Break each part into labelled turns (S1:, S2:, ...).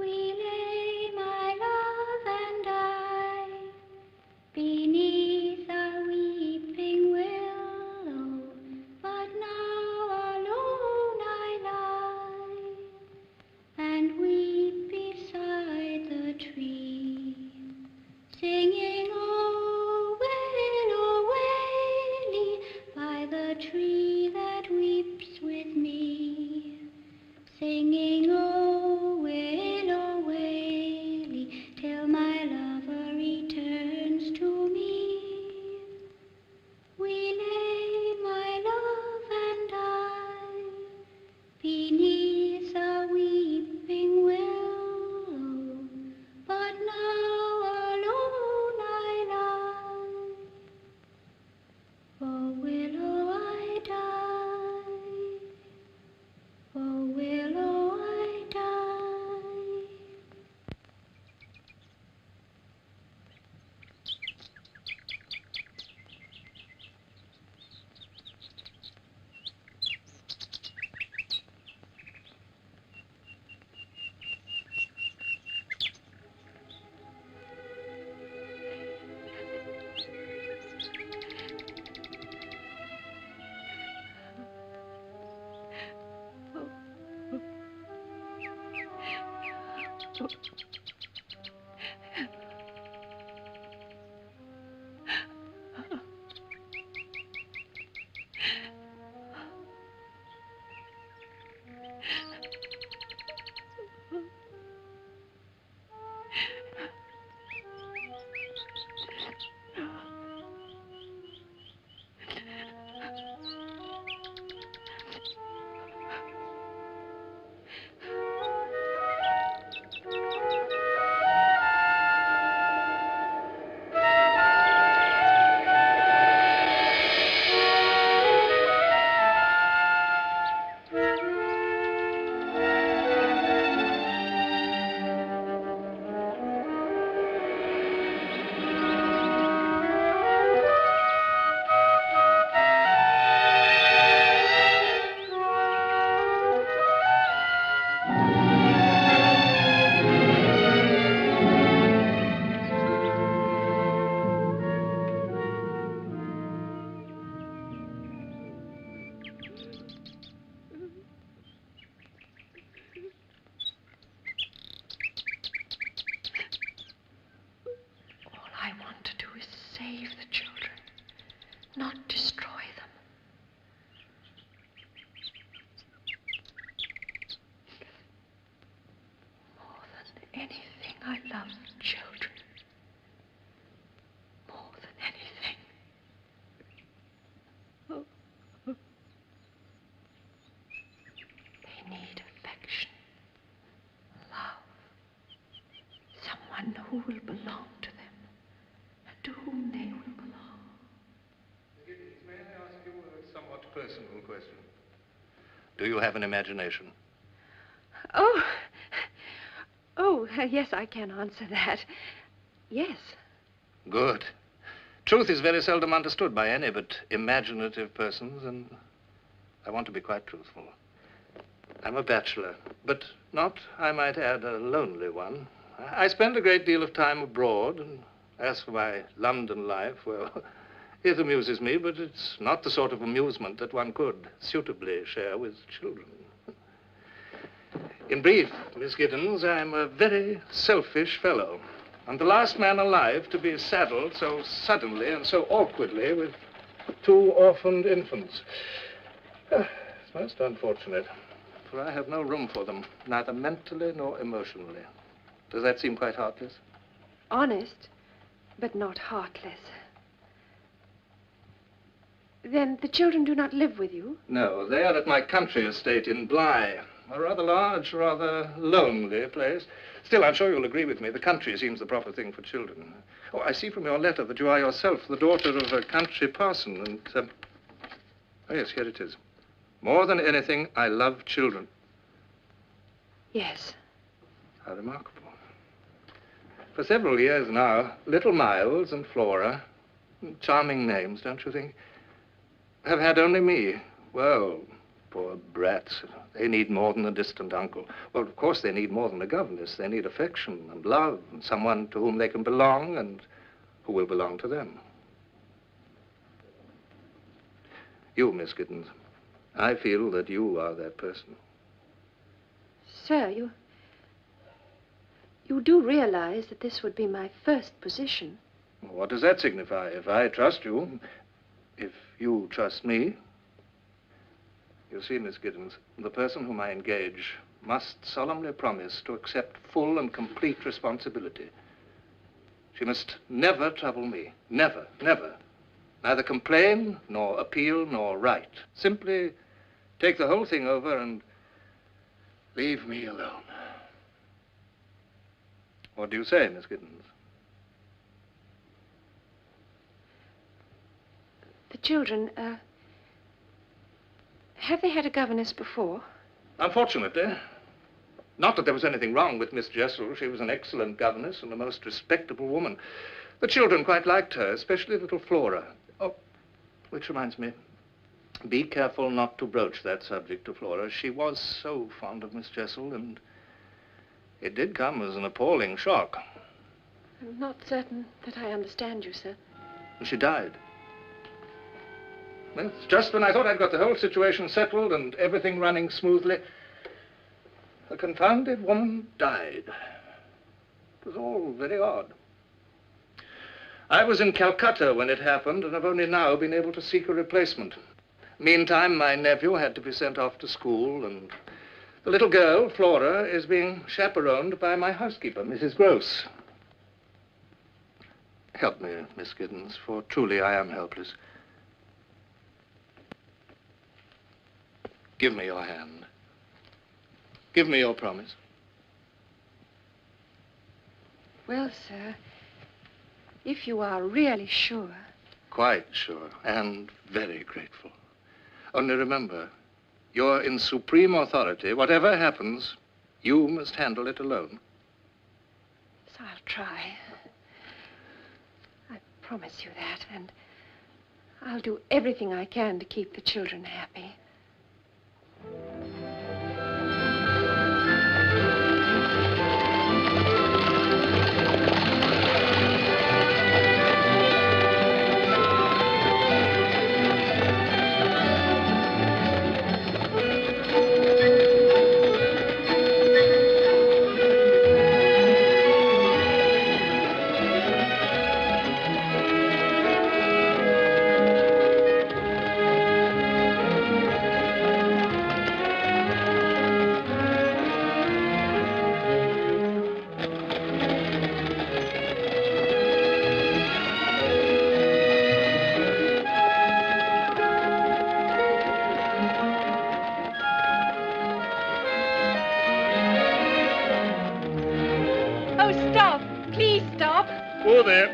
S1: We lay, my love and I, beneath a weeping willow, but now alone I lie, and weep beside the tree, singing, oh, willow, waily, by the tree that weeps with me, singing, oh, willow, waily, till my lover returns to me. We lay, my love and I, beneath a weeping willow, but now alone I lie. For willow I die, for willow I die.
S2: Save the children, not destroy them. More than anything, I love children. More than anything. They need affection, love, someone who will belong to them. To whom they will belong.
S3: May I ask you a somewhat personal question? Do you have an imagination?
S2: Yes, I can answer that. Yes.
S3: Good. Truth is very seldom understood by any but imaginative persons, and I want to be quite truthful. I'm a bachelor, but not, I might add, a lonely one. I spend a great deal of time abroad, and as for my London life, well, it amuses me, but it's not the sort of amusement that one could suitably share with children. In brief, Miss Giddens, I'm a very selfish fellow. I'm the last man alive to be saddled so suddenly and so awkwardly with 2 orphaned infants. It's most unfortunate, for I have no room for them, neither mentally nor emotionally. Does that seem quite heartless?
S2: Honest, but not heartless. Then the children do not live with you?
S3: No, they are at my country estate in Bly. A rather large, rather lonely place. Still, I'm sure you'll agree with me. The country seems the proper thing for children. Oh, I see from your letter that you are yourself the daughter of a country parson, and, oh, yes, here it is. More than anything, I love children.
S2: Yes.
S3: How remarkable. For several years now, little Miles and Flora, charming names, don't you think, have had only me. Well, Poor brats. They need more than a distant uncle. Well, of course, they need more than a governess. They need affection and love and someone to whom they can belong and who will belong to them. You, Miss Giddens, I feel that you are that person.
S2: Sir, you do realize that this would be my first position.
S3: What does that signify? If I trust you, if you trust me. You see, Miss Giddens, the person whom I engage must solemnly promise to accept full and complete responsibility. She must never trouble me. Never, never. Neither complain, nor appeal, nor write. Simply take the whole thing over and leave me alone. What do you say, Miss Giddens?
S2: The children, have they had a governess before?
S3: Unfortunately. Not that there was anything wrong with Miss Jessel. She was an excellent governess and a most respectable woman. The children quite liked her, especially little Flora. Oh, which reminds me, be careful not to broach that subject to Flora. She was so fond of Miss Jessel, and it did come as an appalling shock.
S2: I'm not certain that I understand you, sir.
S3: She died. Well, just when I thought I'd got the whole situation settled and everything running smoothly, the confounded woman died. It was all very odd. I was in Calcutta when it happened, and I've only now been able to seek a replacement. Meantime, my nephew had to be sent off to school, and the little girl, Flora, is being chaperoned by my housekeeper, Mrs. Gross. Help me, Miss Giddens, for truly I am helpless. Give me your hand. Give me your promise.
S2: Well, sir, if you are really sure.
S3: Quite sure, and very grateful. Only remember, you're in supreme authority. Whatever happens, you must handle it alone.
S2: Yes, I'll try. I promise you that, and I'll do everything I can to keep the children happy.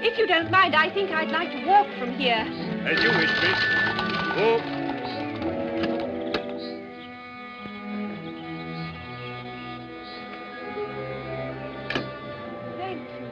S2: If you don't mind, I think I'd like to walk from here.
S4: As you wish, miss. Walk.
S2: Thank you.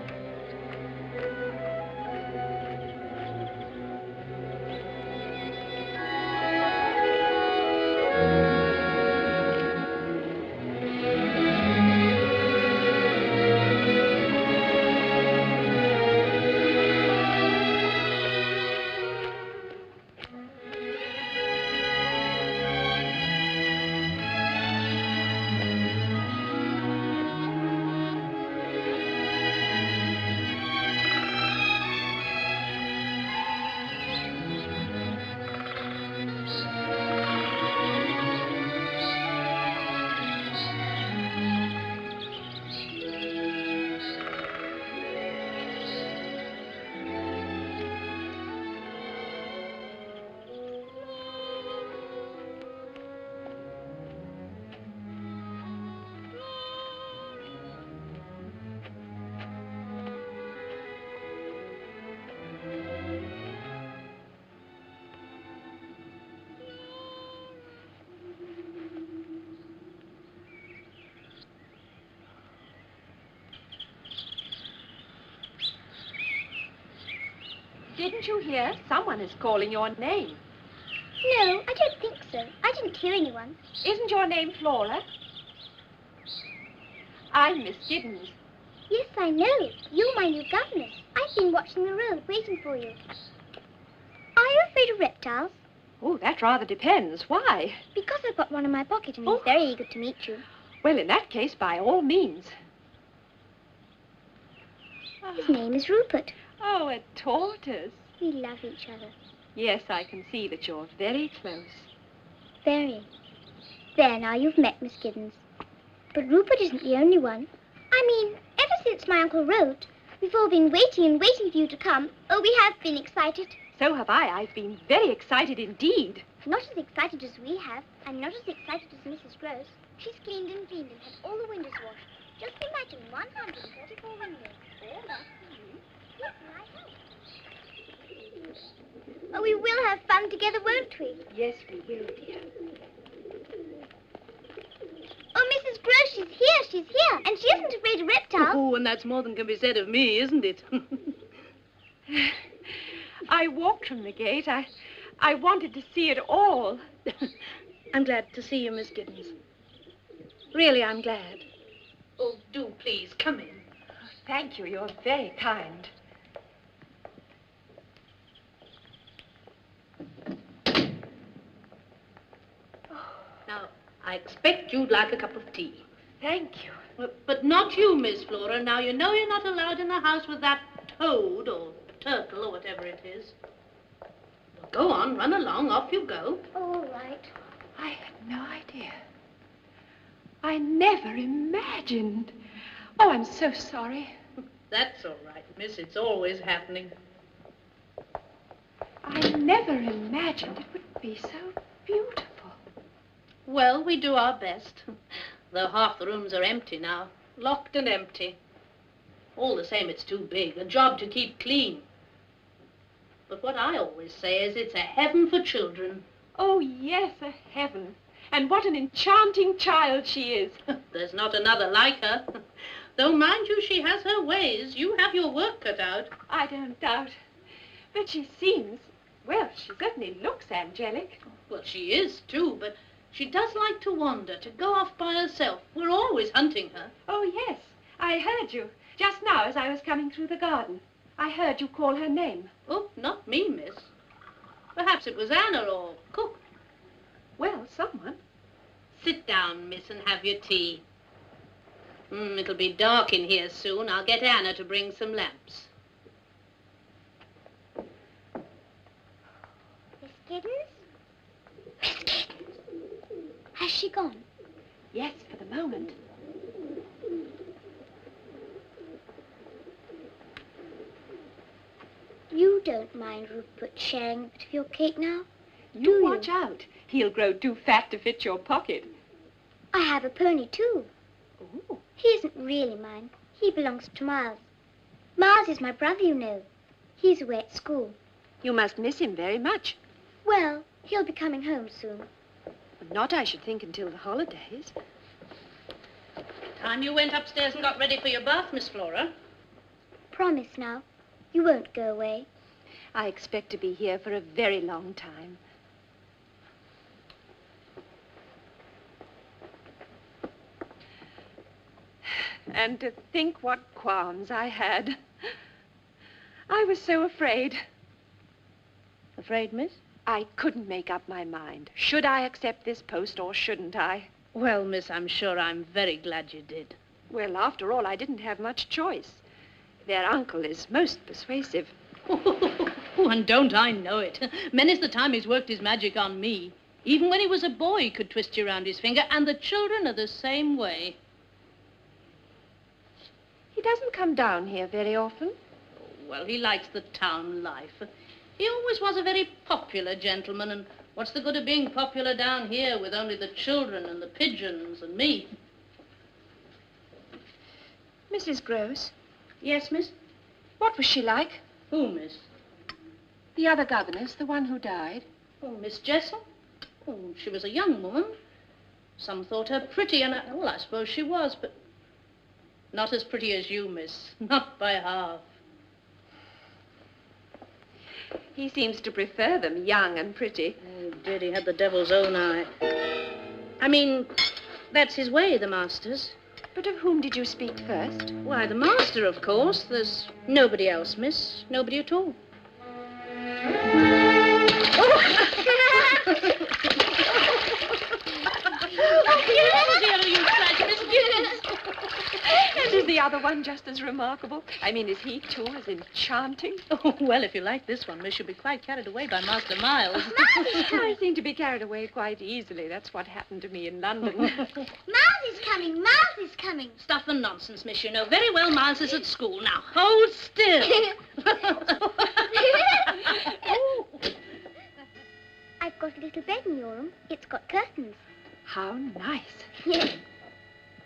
S2: Didn't you hear? Someone is calling your name.
S1: No, I don't think so. I didn't hear anyone.
S2: Isn't your name Flora? I'm Miss Giddens.
S1: Yes, I know. You're my new governess. I've been watching the road, waiting for you. Are you afraid of reptiles?
S2: Oh, that rather depends. Why?
S1: Because I've got one in my pocket and he's very eager to meet you.
S2: Well, in that case, by all means.
S1: His name is Rupert.
S2: Oh, a tortoise.
S1: We love each other.
S2: Yes, I can see that you're very close.
S1: Very. There, now you've met Miss Giddens. But Rupert isn't the only one. I mean, ever since my uncle wrote, we've all been waiting and waiting for you to come. Oh, we have been excited.
S2: So have I. I've been very excited indeed.
S1: Not as excited as we have, and not as excited as Mrs. Gross. She's cleaned and had all the windows washed. Just imagine 134 windows. All that for you. Yes, and I helped. Oh, we will have fun together, won't we?
S2: Yes, we will, dear.
S1: Oh, Mrs. Gross, she's here. And she isn't afraid of reptiles.
S5: Oh, and that's more than can be said of me, isn't it?
S2: I walked from the gate. I wanted to see it all.
S5: I'm glad to see you, Miss Giddens. Really, I'm glad. Oh, do please, come in.
S2: Thank you. You're very kind.
S5: Now, I expect you'd like a cup of tea.
S2: Thank you.
S5: But not you, Miss Flora. Now, you know you're not allowed in the house with that toad or turtle or whatever it is. Well, go on, run along, off you go.
S1: Oh, all right.
S2: I had no idea. I never imagined. Oh, I'm so sorry.
S5: That's all right, miss. It's always happening.
S2: I never imagined it would be so beautiful.
S5: Well, we do our best. Though half the rooms are empty now. Locked and empty. All the same, it's too big. A job to keep clean. But what I always say is it's a heaven for children.
S2: Oh, yes, a heaven. And what an enchanting child she is.
S5: There's not another like her. Though, mind you, she has her ways. You have your work cut out.
S2: I don't doubt. But she seems, well, she certainly looks angelic.
S5: Well, she is, too, but she does like to wander, to go off by herself. We're always hunting her.
S2: Oh, yes, I heard you. Just now as I was coming through the garden. I heard you call her name.
S5: Oh, not me, miss. Perhaps it was Anna or Cook.
S2: Well, someone.
S5: Sit down, miss, and have your tea. It'll be dark in here soon. I'll get Anna to bring some lamps.
S1: Miss Giddens? Miss Giddens. Has she gone?
S2: Yes, for the moment.
S1: You don't mind Rupert sharing a bit of your cake now?
S2: You watch out. He'll grow too fat to fit your pocket.
S1: I have a pony, too.
S2: Oh.
S1: He isn't really mine. He belongs to Miles. Miles is my brother, you know. He's away at school.
S2: You must miss him very much.
S1: Well, he'll be coming home soon.
S2: Not, I should think, until the holidays.
S5: Time you went upstairs and got ready for your bath, Miss Flora.
S1: Promise now. You won't go away.
S2: I expect to be here for a very long time. And to think what qualms I had. I was so afraid.
S5: Afraid, miss?
S2: I couldn't make up my mind. Should I accept this post or shouldn't I?
S5: Well, miss, I'm sure I'm very glad you did.
S2: Well, after all, I didn't have much choice. Their uncle is most persuasive.
S5: Oh, and don't I know it. Many's the time he's worked his magic on me. Even when he was a boy, he could twist you around his finger, and the children are the same way.
S2: He doesn't come down here very often.
S5: Well, he likes the town life. He always was a very popular gentleman, and what's the good of being popular down here with only the children and the pigeons and me?
S2: Mrs. Gross,
S5: Yes, miss?
S2: what was she like?
S5: Who, miss?
S2: The other governess, the one who died.
S5: Oh, Miss Jessel? Oh, she was a young woman. Some thought her pretty, and well, I suppose she was, but not as pretty as you, miss. Not by half.
S2: He seems to prefer them young and pretty.
S5: Oh, did he had the devil's own eye. I mean, that's his way, the master's.
S2: But of whom did you speak first?
S5: Why, the master, of course. There's nobody else, miss. Nobody at all.
S2: And is the other one just as remarkable? I mean, is he, too, as enchanting?
S5: Oh, well, if you like this one, miss, you'll be quite carried away by Master Miles.
S2: I seem to be carried away quite easily. That's what happened to me in London.
S1: Miles is coming. Miles is coming.
S5: Stuff and nonsense, miss. You know very well Miles is at school. Now, hold still.
S1: I've got a little bed in your room. It's got curtains.
S2: How nice.
S1: Yes.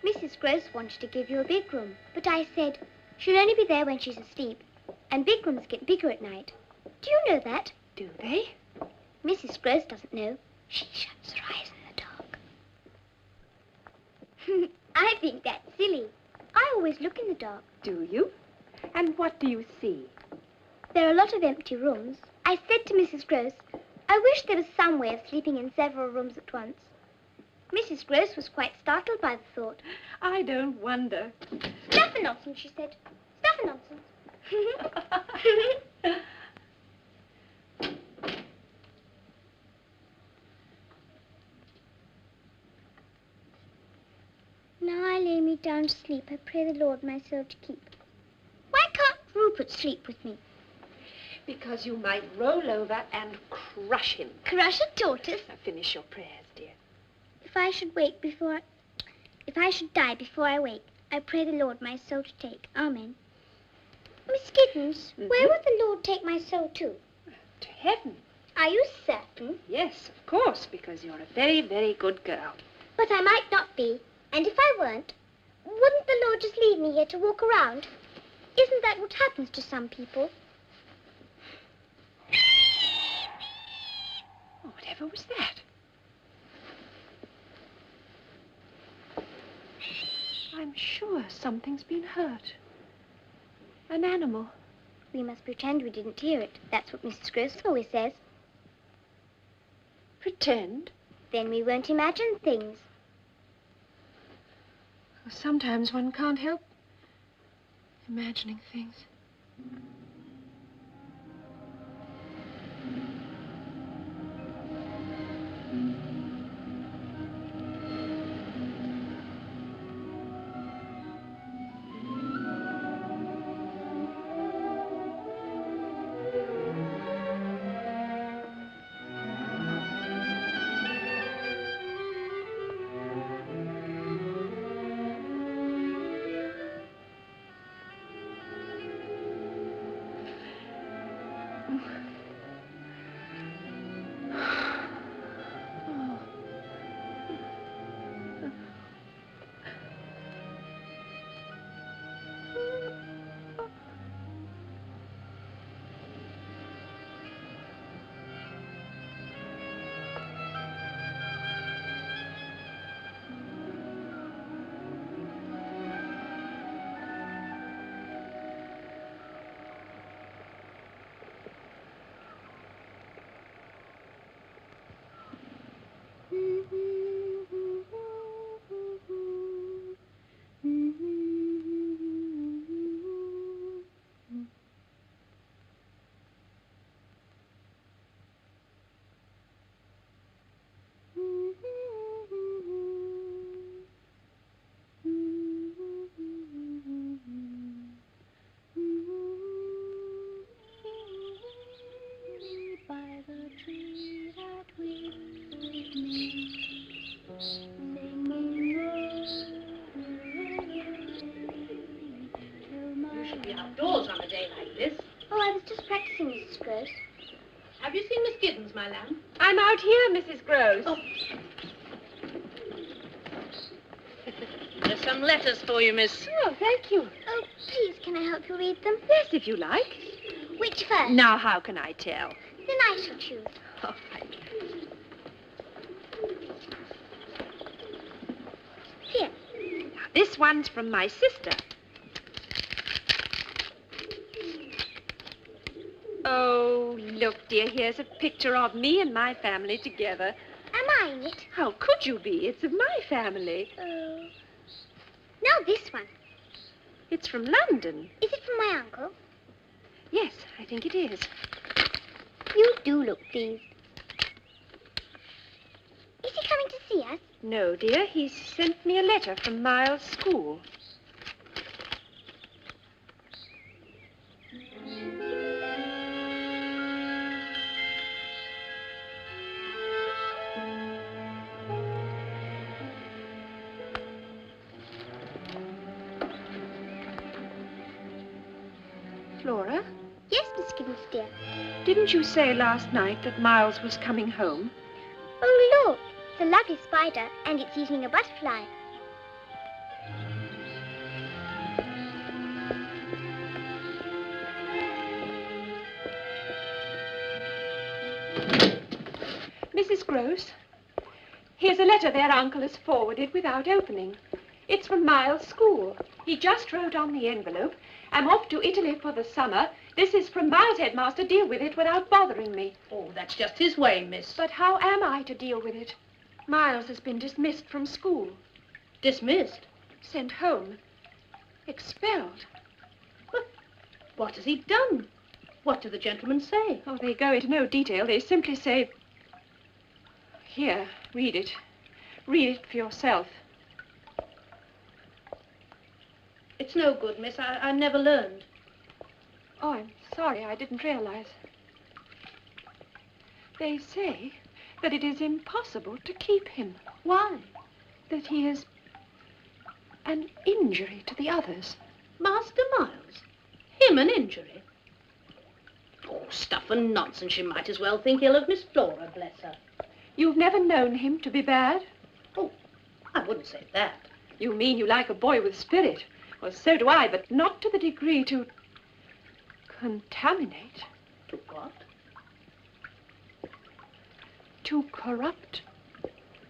S1: Mrs. Gross wanted to give you a big room, but I said she'll only be there when she's asleep, and big rooms get bigger at night. Do you know that?
S2: Do they?
S1: Mrs. Gross doesn't know. She shuts her eyes in the dark. I think that's silly. I always look in the dark.
S2: Do you? And what do you see?
S1: There are a lot of empty rooms. I said to Mrs. Gross, I wish there was some way of sleeping in several rooms at once. Mrs. Gross was quite startled by the thought.
S2: I don't wonder.
S1: Stuff and nonsense, she said. Stuff and nonsense. Now I lay me down to sleep. I pray the Lord my soul to keep. Why can't Rupert sleep with me?
S2: Because you might roll over and crush him.
S1: Crush a tortoise?
S2: Now finish your prayers, dear.
S1: If I should die before I wake, I pray the Lord my soul to take. Amen. Miss Giddens, where would the Lord take my soul to?
S2: To heaven.
S1: Are you certain?
S2: Yes, of course, because you're a very, very good girl.
S1: But I might not be. And if I weren't, wouldn't the Lord just leave me here to walk around? Isn't that what happens to some people?
S2: Oh, whatever was that? I'm sure something's been hurt. An animal.
S1: We must pretend we didn't hear it. That's what Mrs. Gross always says.
S2: Pretend?
S1: Then we won't imagine things.
S2: Well, sometimes one can't help imagining things.
S5: Have you seen Miss Giddens, my lamb?
S2: I'm out here, Mrs. Gross.
S5: Oh. There's some letters for you, miss.
S2: Oh, thank you.
S1: Oh, please, can I help you read them?
S2: Yes, if you like.
S1: Which first?
S2: Now, how can I tell?
S1: Then I shall choose.
S2: All right.
S1: Here.
S2: Now, this one's from my sister. Oh, Look, dear, here's a picture of me and my family together.
S1: Am I in it?
S2: How could you be? It's of my family.
S1: Oh. Now this one.
S2: It's from London.
S1: Is it from my uncle?
S2: Yes, I think it is.
S1: You do look pleased. Is he coming to see us?
S2: No, dear. He's sent me a letter from Miles' school. Flora?
S1: Yes, Miss Gibbons, dear.
S2: Didn't you say last night that Miles was coming home?
S1: Oh, look. It's a lovely spider, and it's eating a butterfly.
S2: Mrs. Gross, here's a letter their uncle has forwarded without opening. It's from Miles' school. He just wrote on the envelope, "I'm off to Italy for the summer. This is from Miles' headmaster. Deal with it without bothering me."
S5: Oh, that's just his way, miss.
S2: But how am I to deal with it? Miles has been dismissed from school.
S5: Dismissed?
S2: Sent home. Expelled.
S5: What has he done? What do the gentlemen say?
S2: Oh, they go into no detail. They simply say... Here, read it. Read it for yourself.
S5: It's no good, miss. I never learned.
S2: Oh, I'm sorry. I didn't realize. They say that it is impossible to keep him.
S5: Why?
S2: That he is an injury to the others.
S5: Master Miles? Him an injury? Oh, stuff and nonsense. She might as well think ill of Miss Flora, bless her.
S2: You've never known him to be bad?
S5: Oh, I wouldn't say that.
S2: You mean you like a boy with spirit? Well, so do I, but not to the degree to contaminate.
S5: To what?
S2: To corrupt.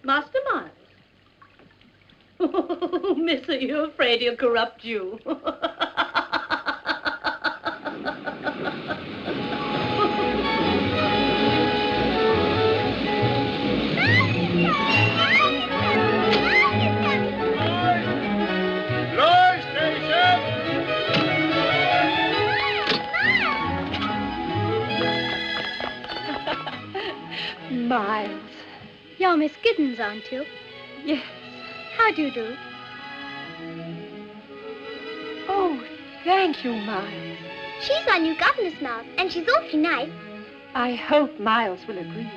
S5: Master Miles? Oh, miss, are you afraid he'll corrupt you?
S2: Miles.
S1: You're Miss Giddens, aren't you?
S2: Yes.
S1: How do you do?
S2: Oh, thank you, Miles.
S1: She's our new governess now, and she's awfully nice.
S2: I hope Miles will agree.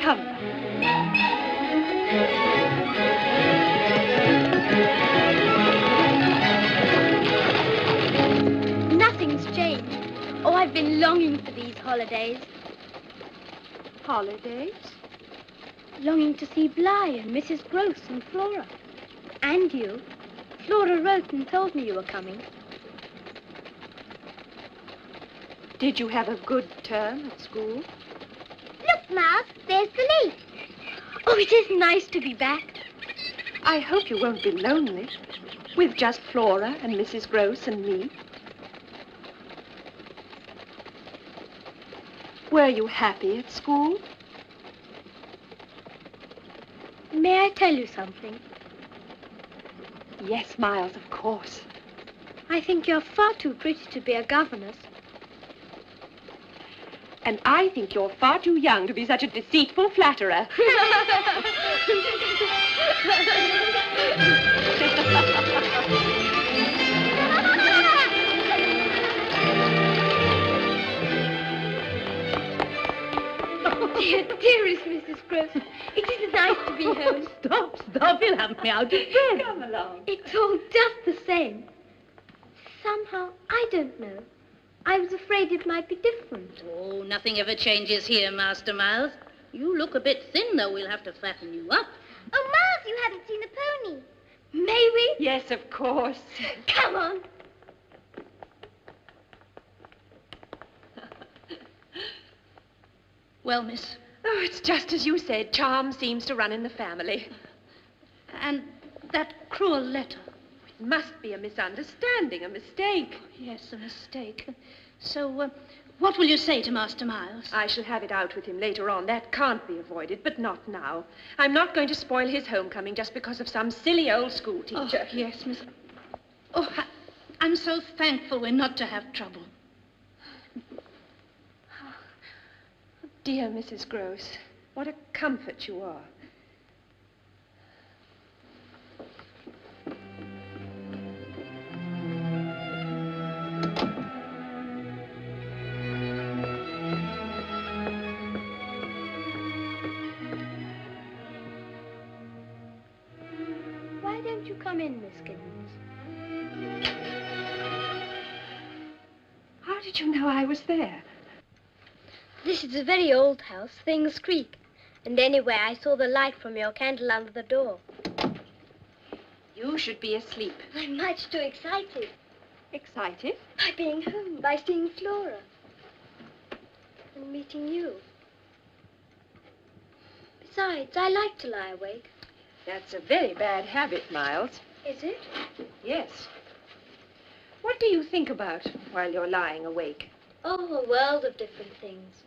S2: Come.
S1: Nothing's changed. Oh, I've been longing for these holidays.
S2: Holidays?
S1: Longing to see Bly and Mrs. Gross and Flora. And you. Flora wrote and told me you were coming.
S2: Did you have a good term at school?
S1: Look, Miles, there's the lake. Oh, it is nice to be back.
S2: I hope you won't be lonely, with just Flora and Mrs. Gross and me. Were you happy at school?
S1: May I tell you something?
S2: Yes, Miles, of course.
S1: I think you're far too pretty to be a governess.
S2: And I think you're far too young to be such a deceitful flatterer.
S1: Dearest Mrs. Gross, it is nice to be home.
S5: Stop. You'll have me out of bed.
S2: Come along.
S1: It's all just the same. Somehow, I don't know. I was afraid it might be different.
S5: Oh, nothing ever changes here, Master Miles. You look a bit thin, though. We'll have to fatten you up.
S1: Oh, Miles, you haven't seen the pony. May we?
S2: Yes, of course.
S1: Come on.
S5: Well, miss.
S2: Oh, it's just as you said. Charm seems to run in the family.
S5: And that cruel letter.
S2: It must be a misunderstanding, a mistake.
S5: Yes, a mistake. So, what will you say to Master Miles?
S2: I shall have it out with him later on. That can't be avoided, but not now. I'm not going to spoil his homecoming just because of some silly old school teacher.
S5: Oh, yes, Miss... Oh, I'm so thankful we're not to have trouble.
S2: Dear Mrs. Gross, what a comfort you are.
S1: Why don't you come in, Miss Giddens?
S2: How did you know I was there?
S1: This is a very old house. Things creak. And anyway, I saw the light from your candle under the door.
S2: You should be asleep.
S1: I'm much too excited.
S2: Excited?
S1: By being home, by seeing Flora. And meeting you. Besides, I like to lie awake.
S2: That's a very bad habit, Miles.
S1: Is it?
S2: Yes. What do you think about while you're lying awake?
S1: Oh, a world of different things.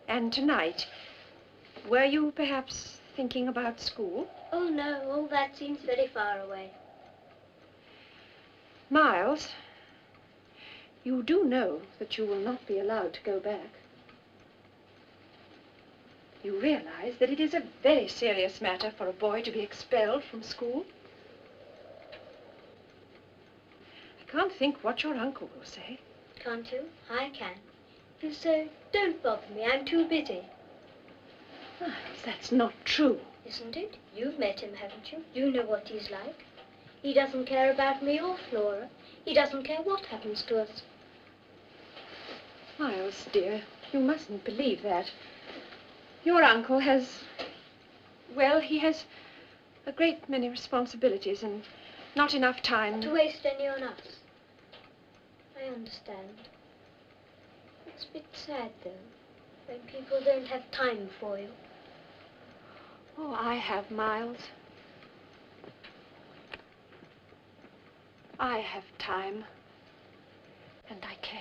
S2: And tonight, were you perhaps thinking about school?
S1: Oh, no, all that seems very far away.
S2: Miles, you do know that you will not be allowed to go back. You realize that it is a very serious matter for a boy to be expelled from school? I can't think what your uncle will say.
S1: Can't you? I can. You say, don't bother me, I'm too busy.
S2: Miles, that's not true.
S1: Isn't it? You've met him, haven't you? You know what he's like. He doesn't care about me or Flora. He doesn't care what happens to us.
S2: Miles, dear, you mustn't believe that. Your uncle has... well, he has a great many responsibilities and not enough time...
S1: To waste any on us. I understand. It's a bit sad, though, when people don't have time for you.
S2: Oh, I have, Miles. I have time. And I care.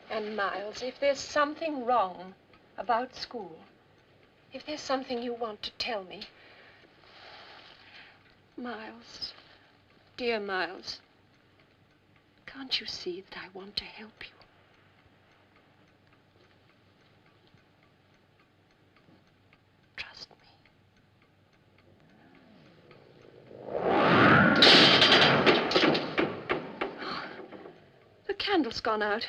S2: And, Miles, if there's something wrong about school, if there's something you want to tell me, Miles, dear Miles, can't you see that I want to help you? Trust me. The candle's gone out.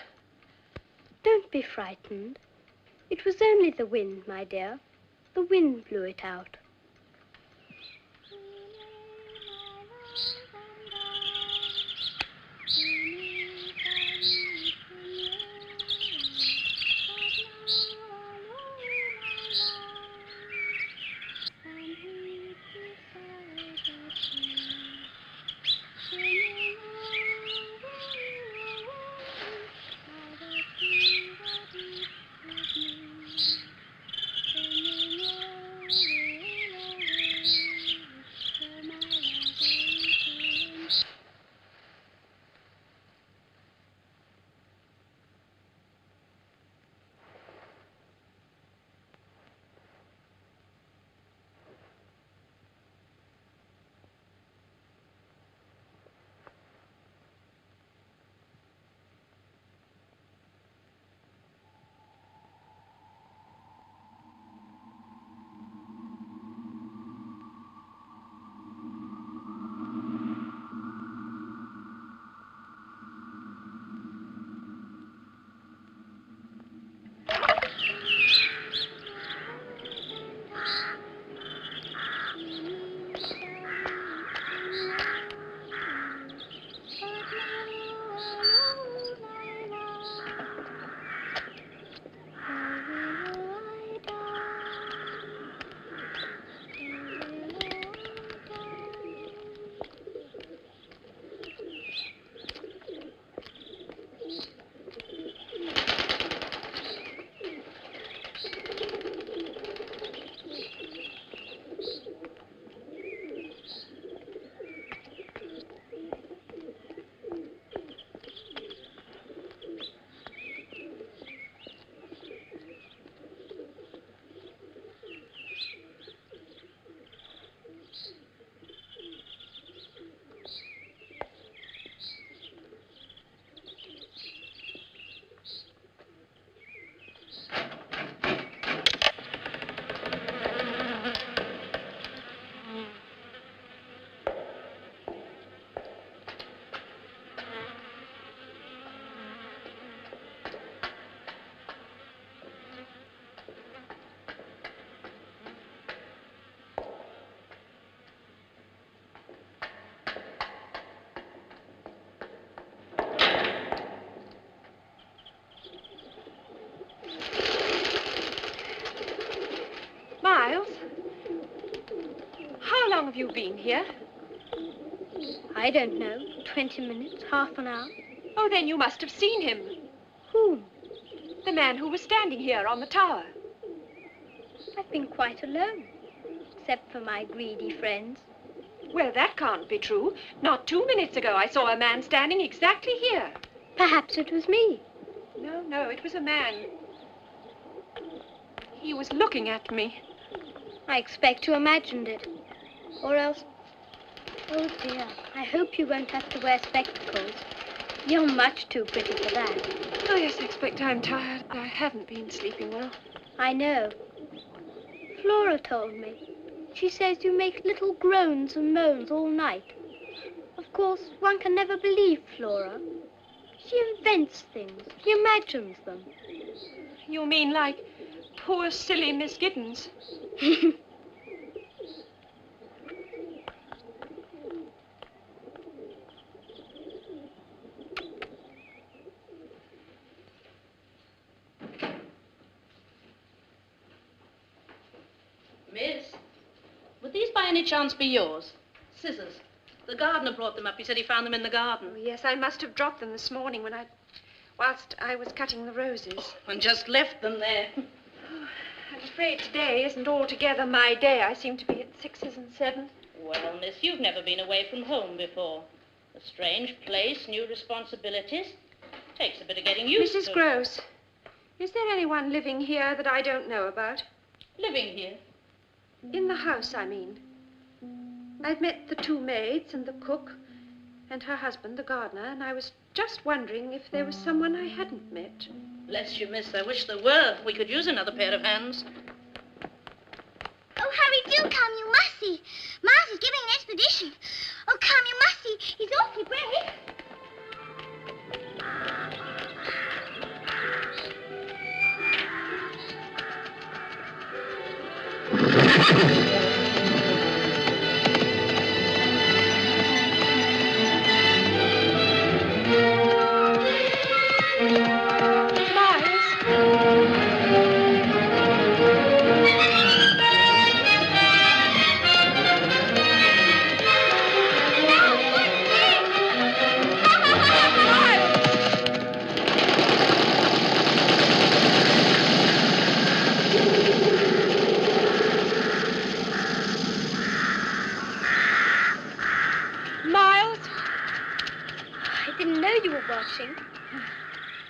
S1: Don't be frightened. It was only the wind, my dear. The wind blew it out.
S2: you been here?
S1: I don't know. 20 minutes, half an hour.
S2: Oh, then you must have seen him.
S1: Whom?
S2: The man who was standing here on the tower.
S1: I've been quite alone, except for my greedy friends.
S2: Well, that can't be true. Not 2 minutes ago, I saw a man standing exactly here.
S1: Perhaps it was me.
S2: No, it was a man. He was looking at me.
S1: I expect you imagined it. Or else... Oh, dear. I hope you won't have to wear spectacles. You're much too pretty for that.
S2: Oh, yes, I expect I'm tired. I haven't been sleeping well.
S1: I know. Flora told me. She says you make little groans and moans all night. Of course, one can never believe Flora. She invents things. She imagines them.
S2: You mean like poor, silly Miss Giddens?
S5: Miss, would these by any chance be yours? Scissors. The gardener brought them up. He said he found them in the garden.
S2: Oh, yes, I must have dropped them this morning whilst I was cutting the roses.
S5: Oh, and just left them there.
S2: I'm afraid today isn't altogether my day. I seem to be at 6s and 7s.
S5: Well, miss, you've never been away from home before. A strange place, new responsibilities. Takes a bit of getting used to.
S2: Mrs. Gross, is there anyone living here that I don't know about?
S5: Living here?
S2: In the house, I mean. I've met the 2 maids and the cook and her husband, the gardener, and I was just wondering if there was someone I hadn't met.
S5: Bless you, miss. I wish there were. We could use another pair of hands.
S1: Oh, hurry, do come, you must see. Miles is giving an expedition. Oh, come, you must see. He's awfully brave.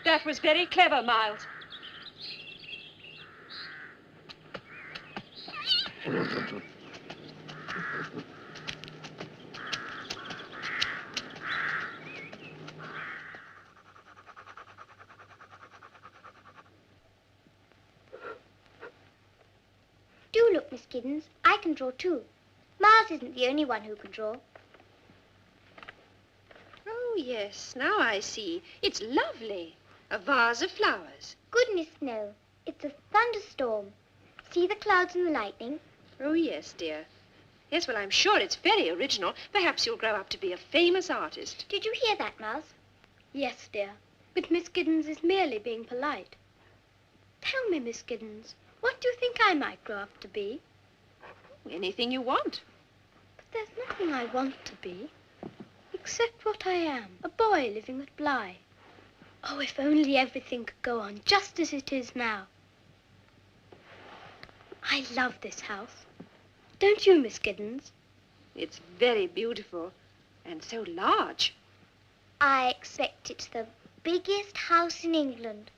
S2: That was very clever, Miles.
S1: Do look, Miss Giddens. I can draw too. Miles isn't the only one who can draw.
S2: Oh, yes, now I see. It's lovely. A vase of flowers.
S1: Goodness, no. It's a thunderstorm. See the clouds and the lightning?
S2: Oh, yes, dear. Yes, well, I'm sure it's very original. Perhaps you'll grow up to be a famous artist.
S1: Did you hear that, Mouse? Yes, dear. But Miss Giddens is merely being polite. Tell me, Miss Giddens, what do you think I might grow up to be?
S2: Anything you want.
S1: But there's nothing I want to be, except what I am, a boy living at Bly. Oh, if only everything could go on just as it is now. I love this house. Don't you, Miss Giddens?
S2: It's very beautiful and so large.
S1: I expect it's the biggest house in England.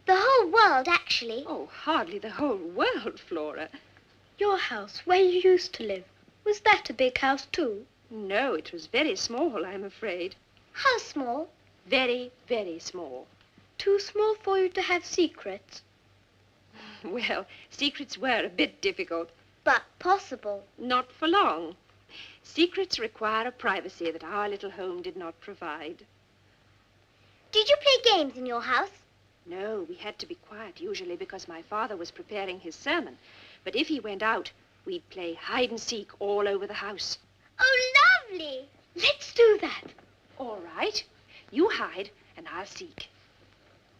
S1: The whole world, actually.
S2: Oh, hardly the whole world, Flora.
S1: Your house, where you used to live, was that a big house too?
S2: No, it was very small, I'm afraid.
S1: How small?
S2: Very, very small.
S1: Too small for you to have secrets?
S2: Well, secrets were a bit difficult.
S1: But possible.
S2: Not for long. Secrets require a privacy that our little home did not provide.
S1: Did you play games in your house?
S2: No, we had to be quiet usually because my father was preparing his sermon. But if he went out, we'd play hide and seek all over the house.
S1: Oh, lovely. Let's do that.
S2: All right. You hide and I'll seek.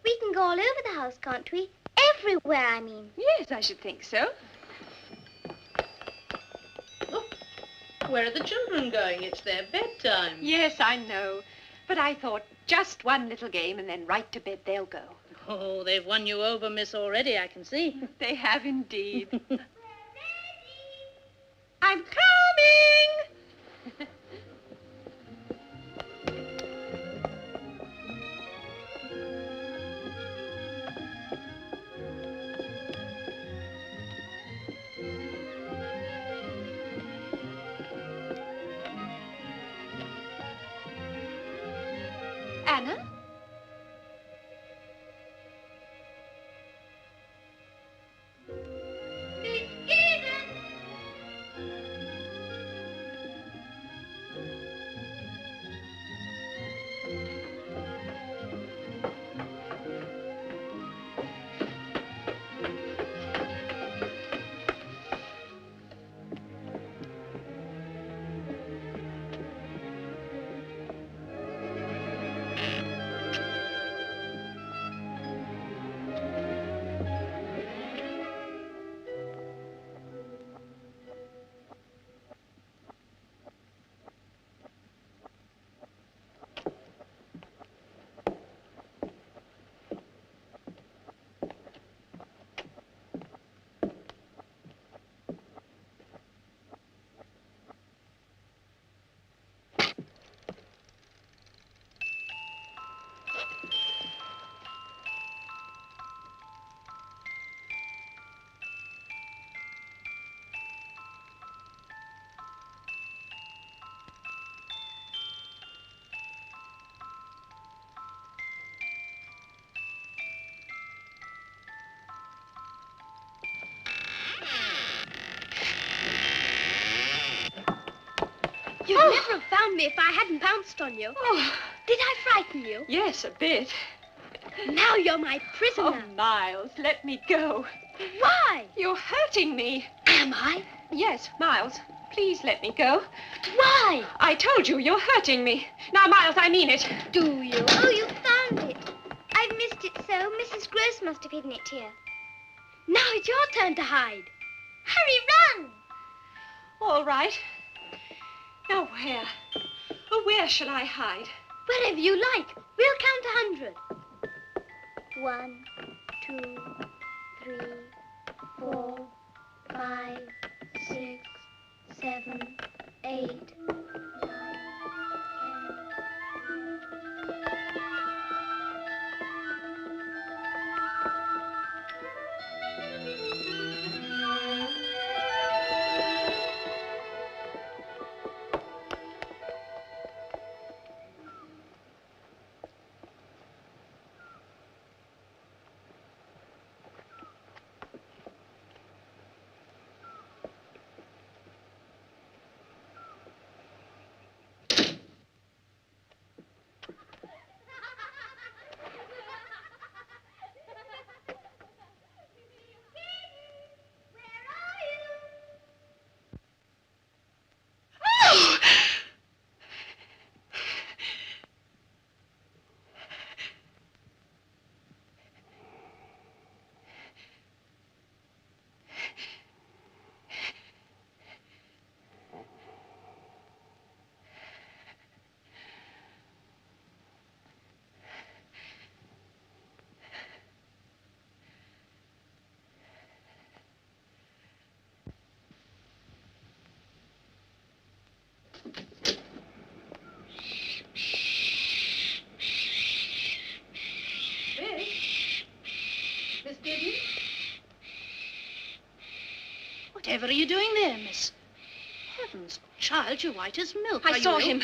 S1: We can go all over the house, can't we? Everywhere, I mean.
S2: Yes, I should think so.
S5: Oh, Where are the children going? It's their bedtime.
S2: Yes, I know. But I thought just one little game and then right to bed they'll go.
S5: Oh, they've won you over, miss, already, I can see.
S2: They have indeed. I'm coming! Anna?
S1: You'd never have found me if I hadn't pounced on you.
S2: Oh.
S1: Did I frighten you?
S2: Yes, a bit.
S1: Now you're my prisoner.
S2: Oh, Miles, let me go.
S1: Why?
S2: You're hurting me.
S1: Am I?
S2: Yes, Miles, please let me go.
S1: Why?
S2: I told you, you're hurting me. Now, Miles, I mean it.
S1: Do you? Oh, you found it. I've missed it so. Mrs. Gross must have hidden it here. Now it's your turn to hide. Hurry, run!
S2: All right. Now, where? Oh, where shall I hide?
S1: Wherever you like. We'll count 100. 1, 2, 3, 4, 5, 6, 7, 8, 9,
S5: Whatever are you doing there, miss? Heavens, child, you're white as milk.
S2: I saw him.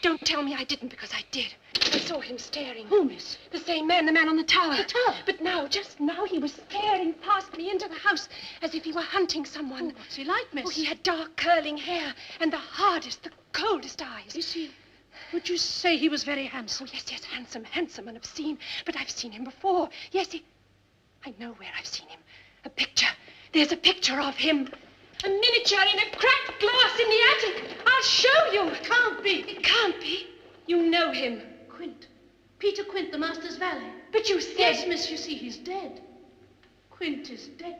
S2: Don't tell me I didn't, because I did. I saw him staring.
S5: Who, miss?
S2: The same man, the man on the tower.
S5: The tower?
S2: But now, just now, he was staring past me into the house as if he were hunting someone.
S5: Oh, what's he like, miss?
S2: Oh, he had dark curling hair and the hardest, the coldest eyes.
S5: Is he... Would you say he was very handsome?
S2: Oh, yes, yes, handsome, handsome and obscene. But I've seen him before. Yes, I know where I've seen him. A picture. There's a picture of him. A miniature in a cracked glass in the attic. I'll show you.
S5: It can't be.
S2: It can't be. You know him.
S5: Quint. Peter Quint, the master's valet.
S2: But you said...
S5: Yes, miss, you see, he's dead. Quint is dead.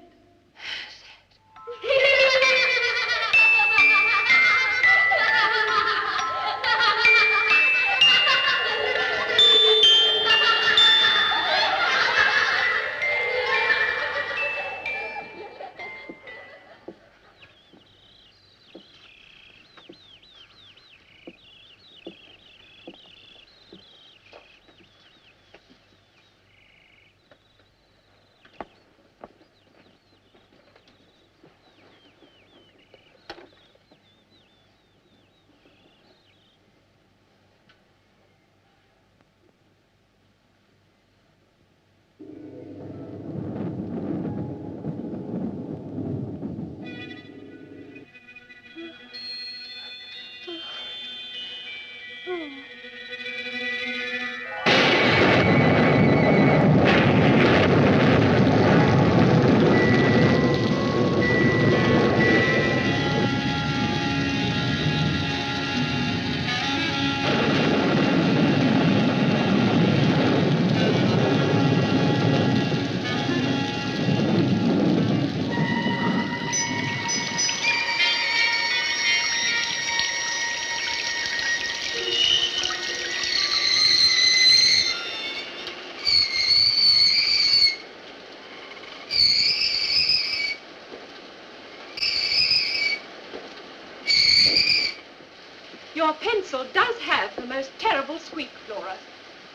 S2: Your pencil does have the most terrible squeak, Flora.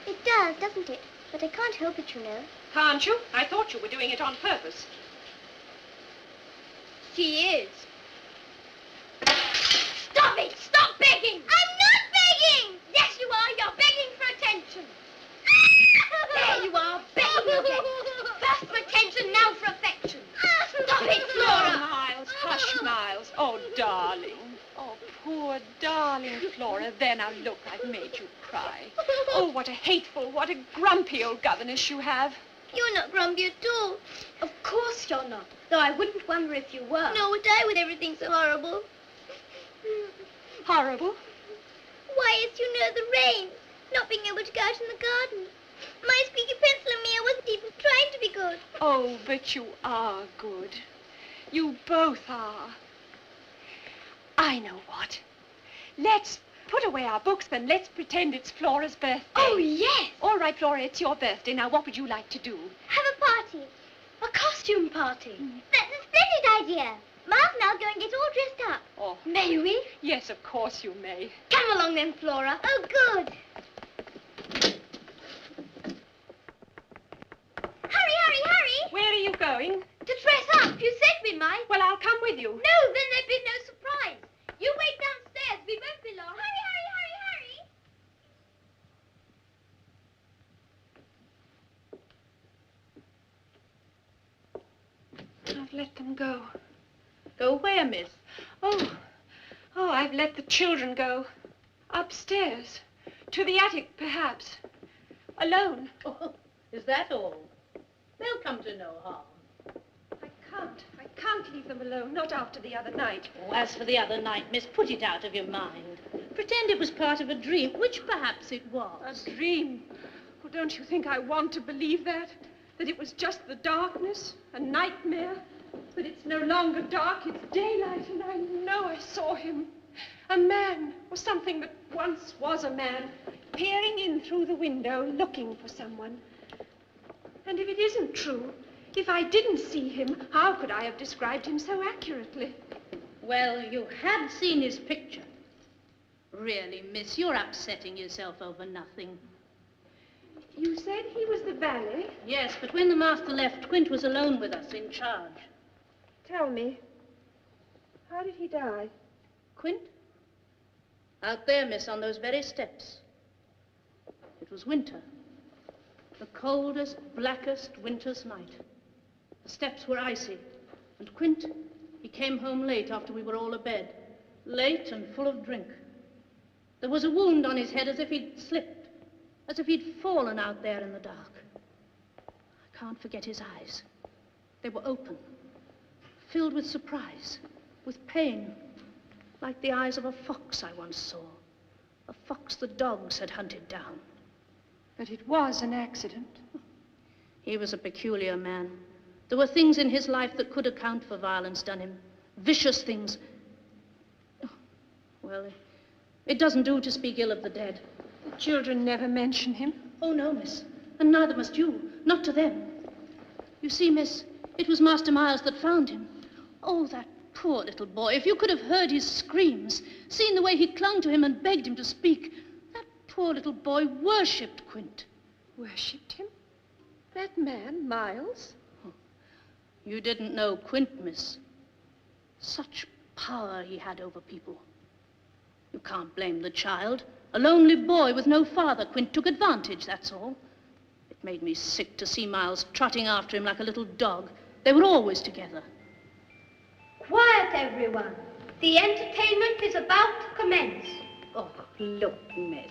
S1: It does, doesn't it? But I can't help it, you know.
S2: Can't you? I thought you were doing it on purpose.
S1: She is. Stop it! Stop begging! I'm not begging! Yes, you are. You're begging for attention. There you are, begging again. First for attention, now for affection. Stop it, Flora!
S2: Oh, Miles, hush, Miles. Oh, darling. Oh, poor darling Flora. There, now look, I've made you cry. Oh, what a hateful, what a grumpy old governess you have.
S1: You're not grumpy at all. Of course you're not. Though I wouldn't wonder if you were. No, would I, with everything so horrible?
S2: Horrible?
S1: Why, it's, you know, the rain. Not being able to go out in the garden. My squeaky pencil and me, I wasn't even trying to be good.
S2: Oh, but you are good. You both are. I know what. Let's put away our books, then let's pretend it's Flora's birthday.
S1: Oh, yes.
S2: All right, Flora, it's your birthday. Now, what would you like to do?
S1: Have a party. A costume party. That's a splendid idea. Miles and I'll go and get all dressed up.
S2: Oh.
S1: May we?
S2: Yes, of course you may.
S1: Come along then, Flora. Oh, good. Hurry, hurry, hurry.
S2: Where are you going?
S1: To dress up. You said we might.
S2: Well, I'll come with you.
S1: No, then there'd be no surprise. You wait downstairs. We won't be long. Hurry, hurry, hurry, hurry.
S2: I've let them go.
S5: Go where, miss?
S2: Oh, I've let the children go. Upstairs. To the attic, perhaps. Alone.
S5: Oh, is that all? They'll come to no harm.
S2: I can't leave them alone, not after the other night.
S5: Oh, as for the other night, miss, put it out of your mind. Pretend it was part of a dream, which perhaps it was.
S2: A dream? Oh, don't you think I want to believe that? That it was just the darkness, a nightmare? But it's no longer dark, it's daylight, and I know I saw him. A man, or something that once was a man, peering in through the window, looking for someone. And if it isn't true, if I didn't see him, how could I have described him so accurately?
S5: Well, you had seen his picture. Really, miss, you're upsetting yourself over nothing.
S2: You said he was the valet?
S5: Yes, but when the master left, Quint was alone with us in charge.
S2: Tell me, how did he die?
S5: Quint? Out there, miss, on those very steps. It was winter. The coldest, blackest winter's night. The steps were icy. And Quint, he came home late after we were all abed. Late and full of drink. There was a wound on his head as if he'd slipped. As if he'd fallen out there in the dark. I can't forget his eyes. They were open. Filled with surprise. With pain. Like the eyes of a fox I once saw. A fox the dogs had hunted down.
S2: But it was an accident.
S5: He was a peculiar man. There were things in his life that could account for violence done him. Vicious things. Well, it doesn't do to speak ill of the dead.
S2: The children never mention him.
S5: Oh, no, miss. And neither must you. Not to them. You see, miss, it was Master Miles that found him. Oh, that poor little boy. If you could have heard his screams, seen the way he clung to him and begged him to speak. That poor little boy worshipped Quint.
S2: Worshipped him? That man, Miles?
S5: You didn't know Quint, miss. Such power he had over people. You can't blame the child. A lonely boy with no father. Quint took advantage, that's all. It made me sick to see Miles trotting after him like a little dog. They were always together.
S1: Quiet, everyone. The entertainment is about to commence.
S5: Oh, look, miss.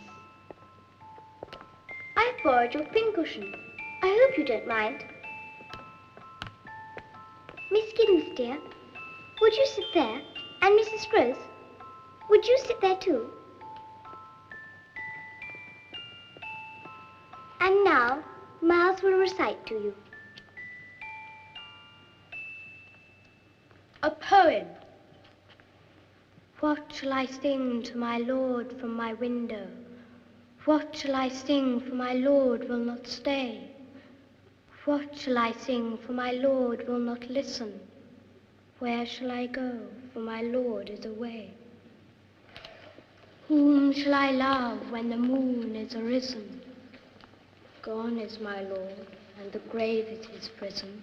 S1: I've borrowed your pincushion. I hope you don't mind. Miss Giddens, dear, would you sit there? And Mrs. Gross, would you sit there too? And now, Miles will recite to you. A poem. What shall I sing to my lord from my window? What shall I sing, for my lord will not stay? What shall I sing, for my lord will not listen? Where shall I go, for my lord is away? Whom shall I love when the moon is arisen? Gone is my lord, and the grave is his prison.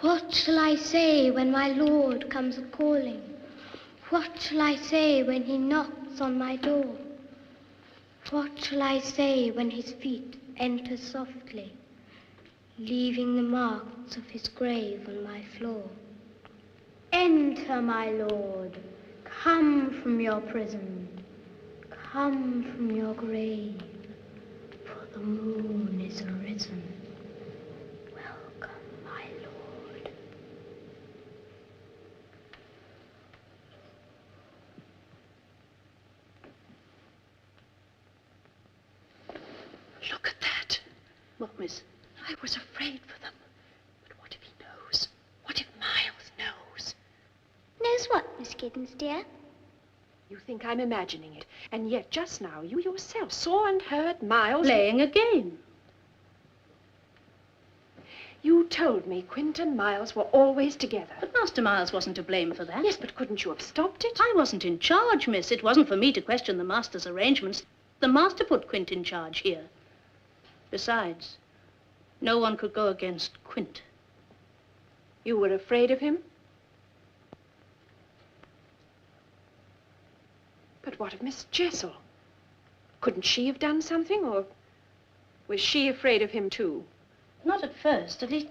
S1: What shall I say when my lord comes a-calling? What shall I say when he knocks on my door? What shall I say when his feet enter softly, leaving the marks of his grave on my floor? Enter, my lord, come from your prison, come from your grave, for the moon is arisen. Welcome, my lord.
S2: Look at that.
S5: What, miss?
S2: I was afraid for them. But what if he knows? What if Miles knows?
S1: Knows what, Miss Giddens, dear?
S2: You think I'm imagining it, and yet just now you yourself saw and heard Miles...
S5: Playing a game.
S2: You told me Quint and Miles were always together.
S5: But Master Miles wasn't to blame for that.
S2: Yes, but couldn't you have stopped it?
S5: I wasn't in charge, miss. It wasn't for me to question the master's arrangements. The master put Quint in charge here. Besides, no one could go against Quint.
S2: You were afraid of him? But what of Miss Jessel? Couldn't she have done something, or was she afraid of him too?
S5: Not at first. At least,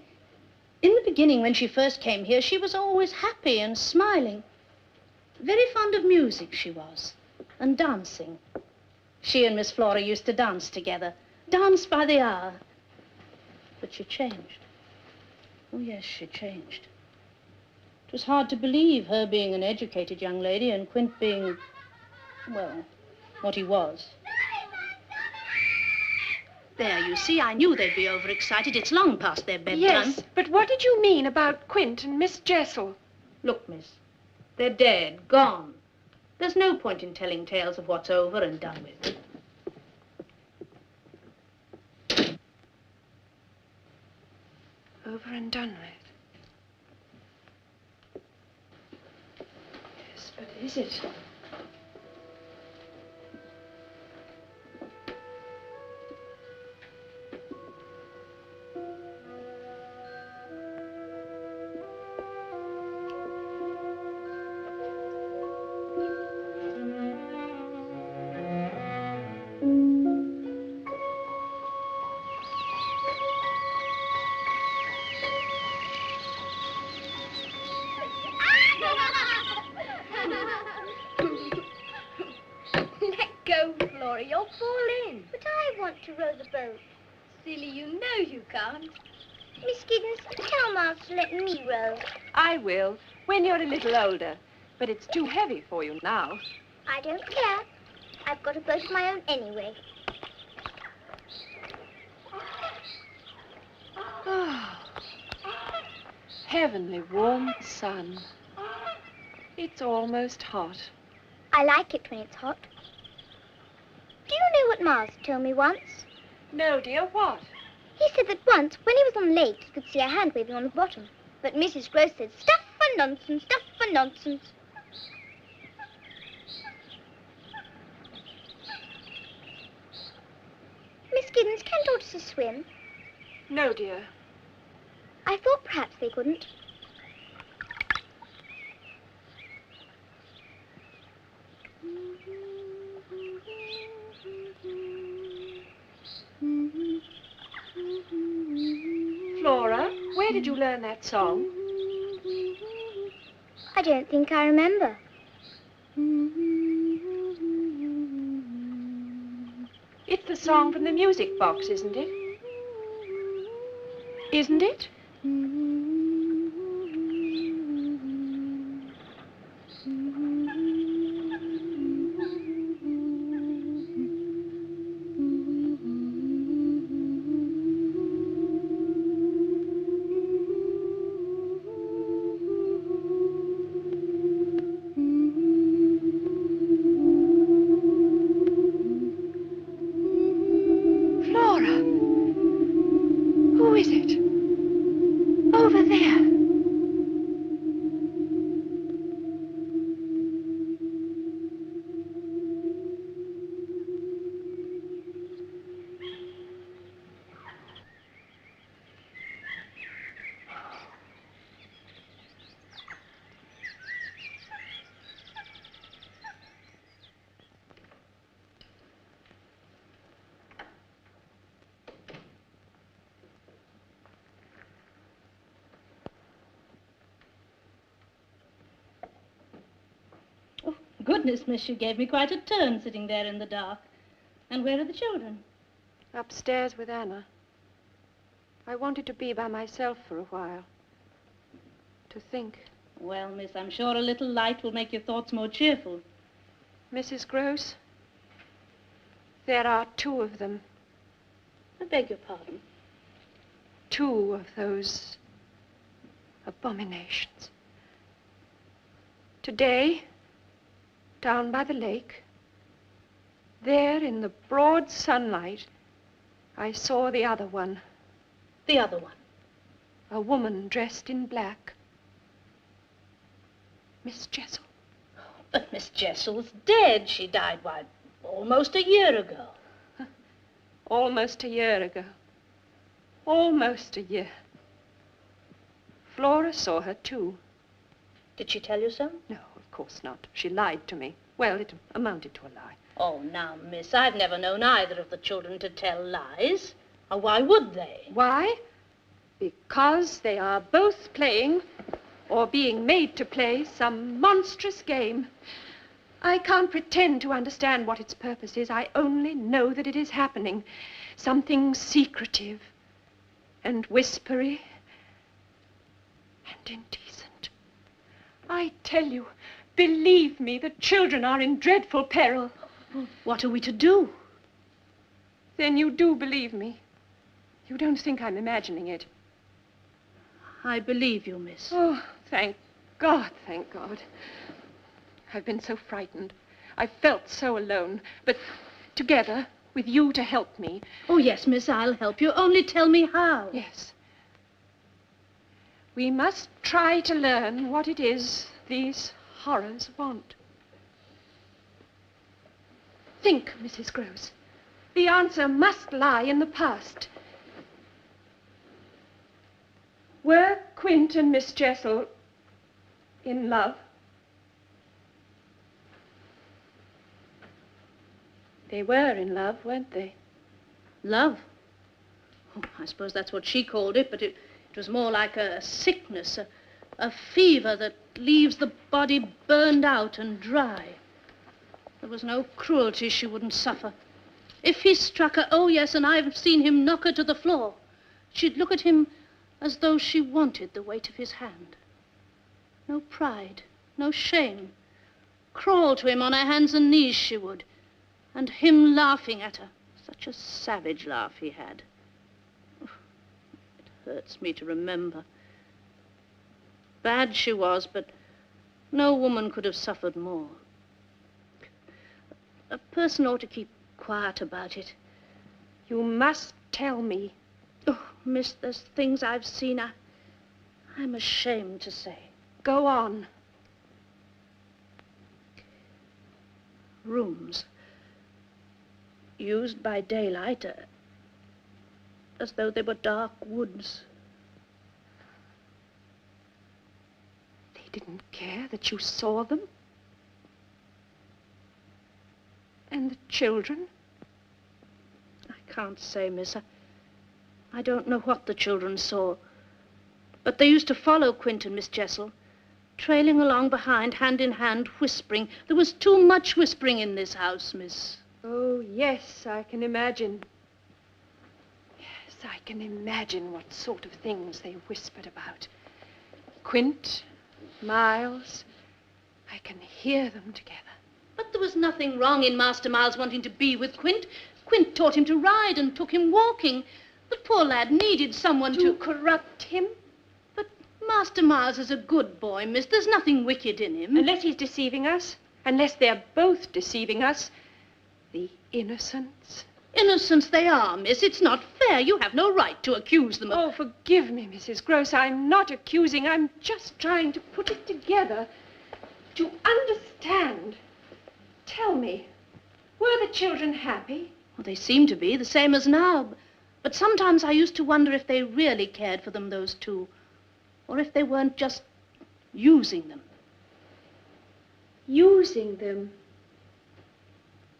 S5: in the beginning, when she first came here, she was always happy and smiling. Very fond of music, she was, and dancing. She and Miss Flora used to dance together, dance by the hour. But she changed. Oh, yes, she changed. It was hard to believe, her being an educated young lady and Quint being, well, what he was. There, you see, I knew they'd be overexcited. It's long past their bedtime.
S2: Yes, but what did you mean about Quint and Miss Jessel?
S5: Look, miss, they're dead, gone. There's no point in telling tales of what's over and done with.
S2: Over and done with. Yes, but is it?
S1: You'll fall in. But I want to row the boat. Silly, you know you can't. Miss Giddens, tell Miles to let me row.
S2: I will, when you're a little older. But it's too heavy for you now.
S1: I don't care. I've got a boat of my own anyway.
S2: Oh, heavenly warm sun. It's almost hot.
S1: I like it when it's hot. Do you know what Miles told me once?
S2: No, dear, what?
S1: He said that once, when he was on the lake, he could see a hand waving on the bottom. But Mrs. Gross said, stuff and nonsense, stuff and nonsense. Miss Giddens, can tortoises swim?
S2: No, dear.
S1: I thought perhaps they couldn't.
S2: Flora, where did you learn that song?
S1: I don't think I remember.
S2: It's the song from the music box, isn't it? Isn't it?
S5: Goodness, miss, you gave me quite a turn sitting there in the dark. And where are the children?
S2: Upstairs with Anna. I wanted to be by myself for a while. To think.
S5: Well, miss, I'm sure a little light will make your thoughts more cheerful.
S2: Mrs. Gross, there are 2 of them.
S5: I beg your pardon?
S2: 2 of those abominations. Today, down by the lake, there in the broad sunlight, I saw the other one.
S5: The other one?
S2: A woman dressed in black. Miss Jessel.
S5: But Miss Jessel's dead. She died, why, almost a year ago.
S2: Almost a year ago. Almost a year. Flora saw her, too.
S5: Did she tell you so?
S2: No, of course not. She lied to me. Well, it amounted to a lie.
S5: Oh, now, miss, I've never known either of the children to tell lies. Or why would they?
S2: Why? Because they are both playing, or being made to play, some monstrous game. I can't pretend to understand what its purpose is. I only know that it is happening. Something secretive and whispery and indecent. I tell you, believe me, the children are in dreadful peril.
S5: What are we to do?
S2: Then you do believe me. You don't think I'm imagining it.
S5: I believe you, miss.
S2: Oh, thank God, thank God. I've been so frightened. I've felt so alone. But together, with you to help me.
S5: Oh, yes, miss, I'll help you. Only tell me how.
S2: Yes. We must try to learn what it is these horrors want. Think, Mrs. Gross. The answer must lie in the past. Were Quint and Miss Jessel in love? They were in love, weren't they?
S5: Love? Oh, I suppose that's what she called it, but it was more like a sickness, a fever that leaves the body burned out and dry. There was no cruelty she wouldn't suffer. If he struck her, oh yes, and I've seen him knock her to the floor, she'd look at him as though she wanted the weight of his hand. No pride, no shame. Crawl to him on her hands and knees, she would. And him laughing at her. Such a savage laugh he had. Oh, it hurts me to remember. Bad she was, but no woman could have suffered more. A person ought to keep quiet about it.
S2: You must tell me.
S5: Oh, miss, there's things I've seen I'm ashamed to say.
S2: Go on.
S5: Rooms. Used by daylight, as though they were dark woods.
S2: They didn't care that you saw them? And the children?
S5: I can't say, miss. I don't know what the children saw. But they used to follow Quint and Miss Jessel, trailing along behind, hand in hand, whispering. There was too much whispering in this house, miss.
S2: Oh, yes, I can imagine. Yes, I can imagine what sort of things they whispered about. Quint, Miles, I can hear them together.
S5: But there was nothing wrong in Master Miles wanting to be with Quint. Quint taught him to ride and took him walking. The poor lad needed someone
S2: To corrupt him?
S5: But Master Miles is a good boy, miss. There's nothing wicked in him.
S2: Unless he's deceiving us. Unless they're both deceiving us. The innocents.
S5: Innocents they are, miss. It's not fair. You have no right to accuse them of...
S2: Oh, forgive me, Mrs. Gross. I'm not accusing. I'm just trying to put it together. To understand. Tell me, were the children happy?
S5: Well, they seem to be, the same as now. But sometimes I used to wonder if they really cared for them, those two. Or if they weren't just using them.
S2: Using them?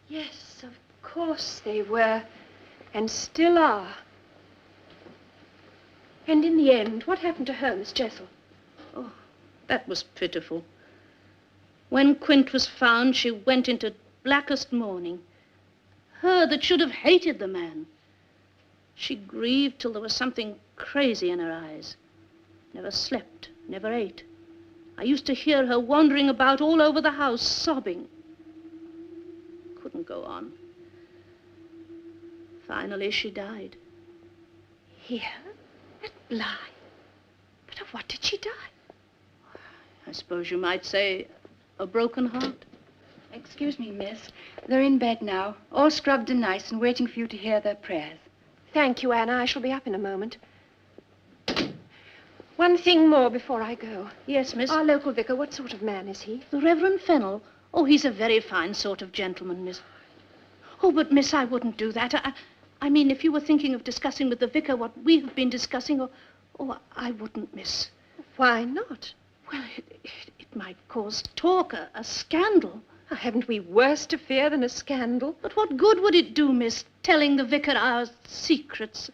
S2: Yes, of course they were. And still are. And in the end, what happened to her, Miss Jessel?
S5: Oh, that was pitiful. When Quint was found, she went into blackest mourning. Her that should have hated the man. She grieved till there was something crazy in her eyes. Never slept, never ate. I used to hear her wandering about all over the house, sobbing. Couldn't go on. Finally, she died.
S2: Here? At Bly? But of what did she die?
S5: I suppose you might say a broken heart.
S6: Excuse me, miss. They're in bed now, all scrubbed and nice and waiting for you to hear their prayers.
S2: Thank you, Anna. I shall be up in a moment. One thing more before I go.
S5: Yes, miss.
S2: Our local vicar, what sort of man is he?
S5: The Reverend Fennel. Oh, he's a very fine sort of gentleman, miss. Oh, but, miss, I wouldn't do that. I mean, if you were thinking of discussing with the vicar what we have been discussing, I wouldn't, miss.
S2: Why not?
S5: Well, it might cause talk, a scandal.
S2: Haven't we worse to fear than a scandal?
S5: But what good would it do, miss, telling the vicar our secrets?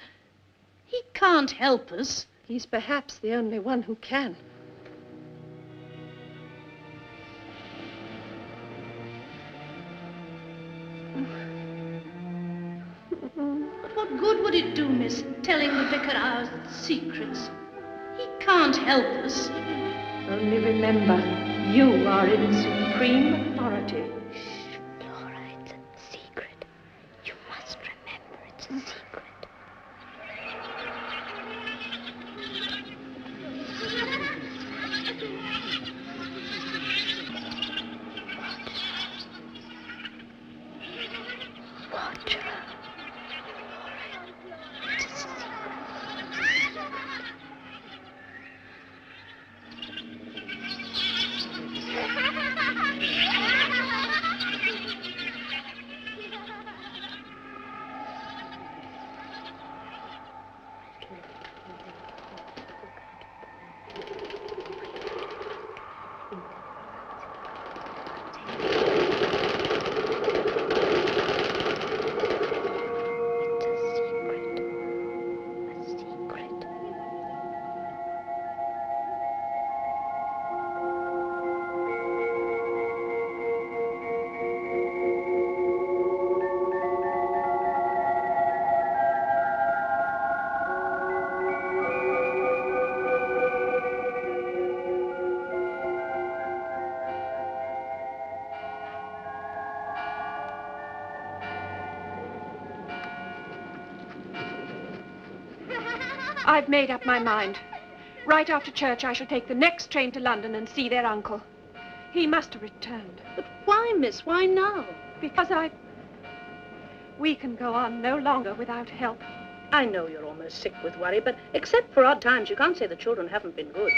S5: He can't help us.
S2: He's perhaps the only one who can.
S5: But what good would it do, miss, telling the vicar our secrets? He can't help us.
S2: Only remember, you are in supreme authority.
S1: Shh, Flora, it's a secret. You must remember it's a secret. Watch her. It's a secret.
S2: I've made up my mind. Right after church, I shall take the next train to London and see their uncle. He must have returned.
S5: But why, miss? Why now?
S2: Because we can go on no longer without help.
S5: I know you're almost sick with worry, but except for odd times, you can't say the children haven't been good.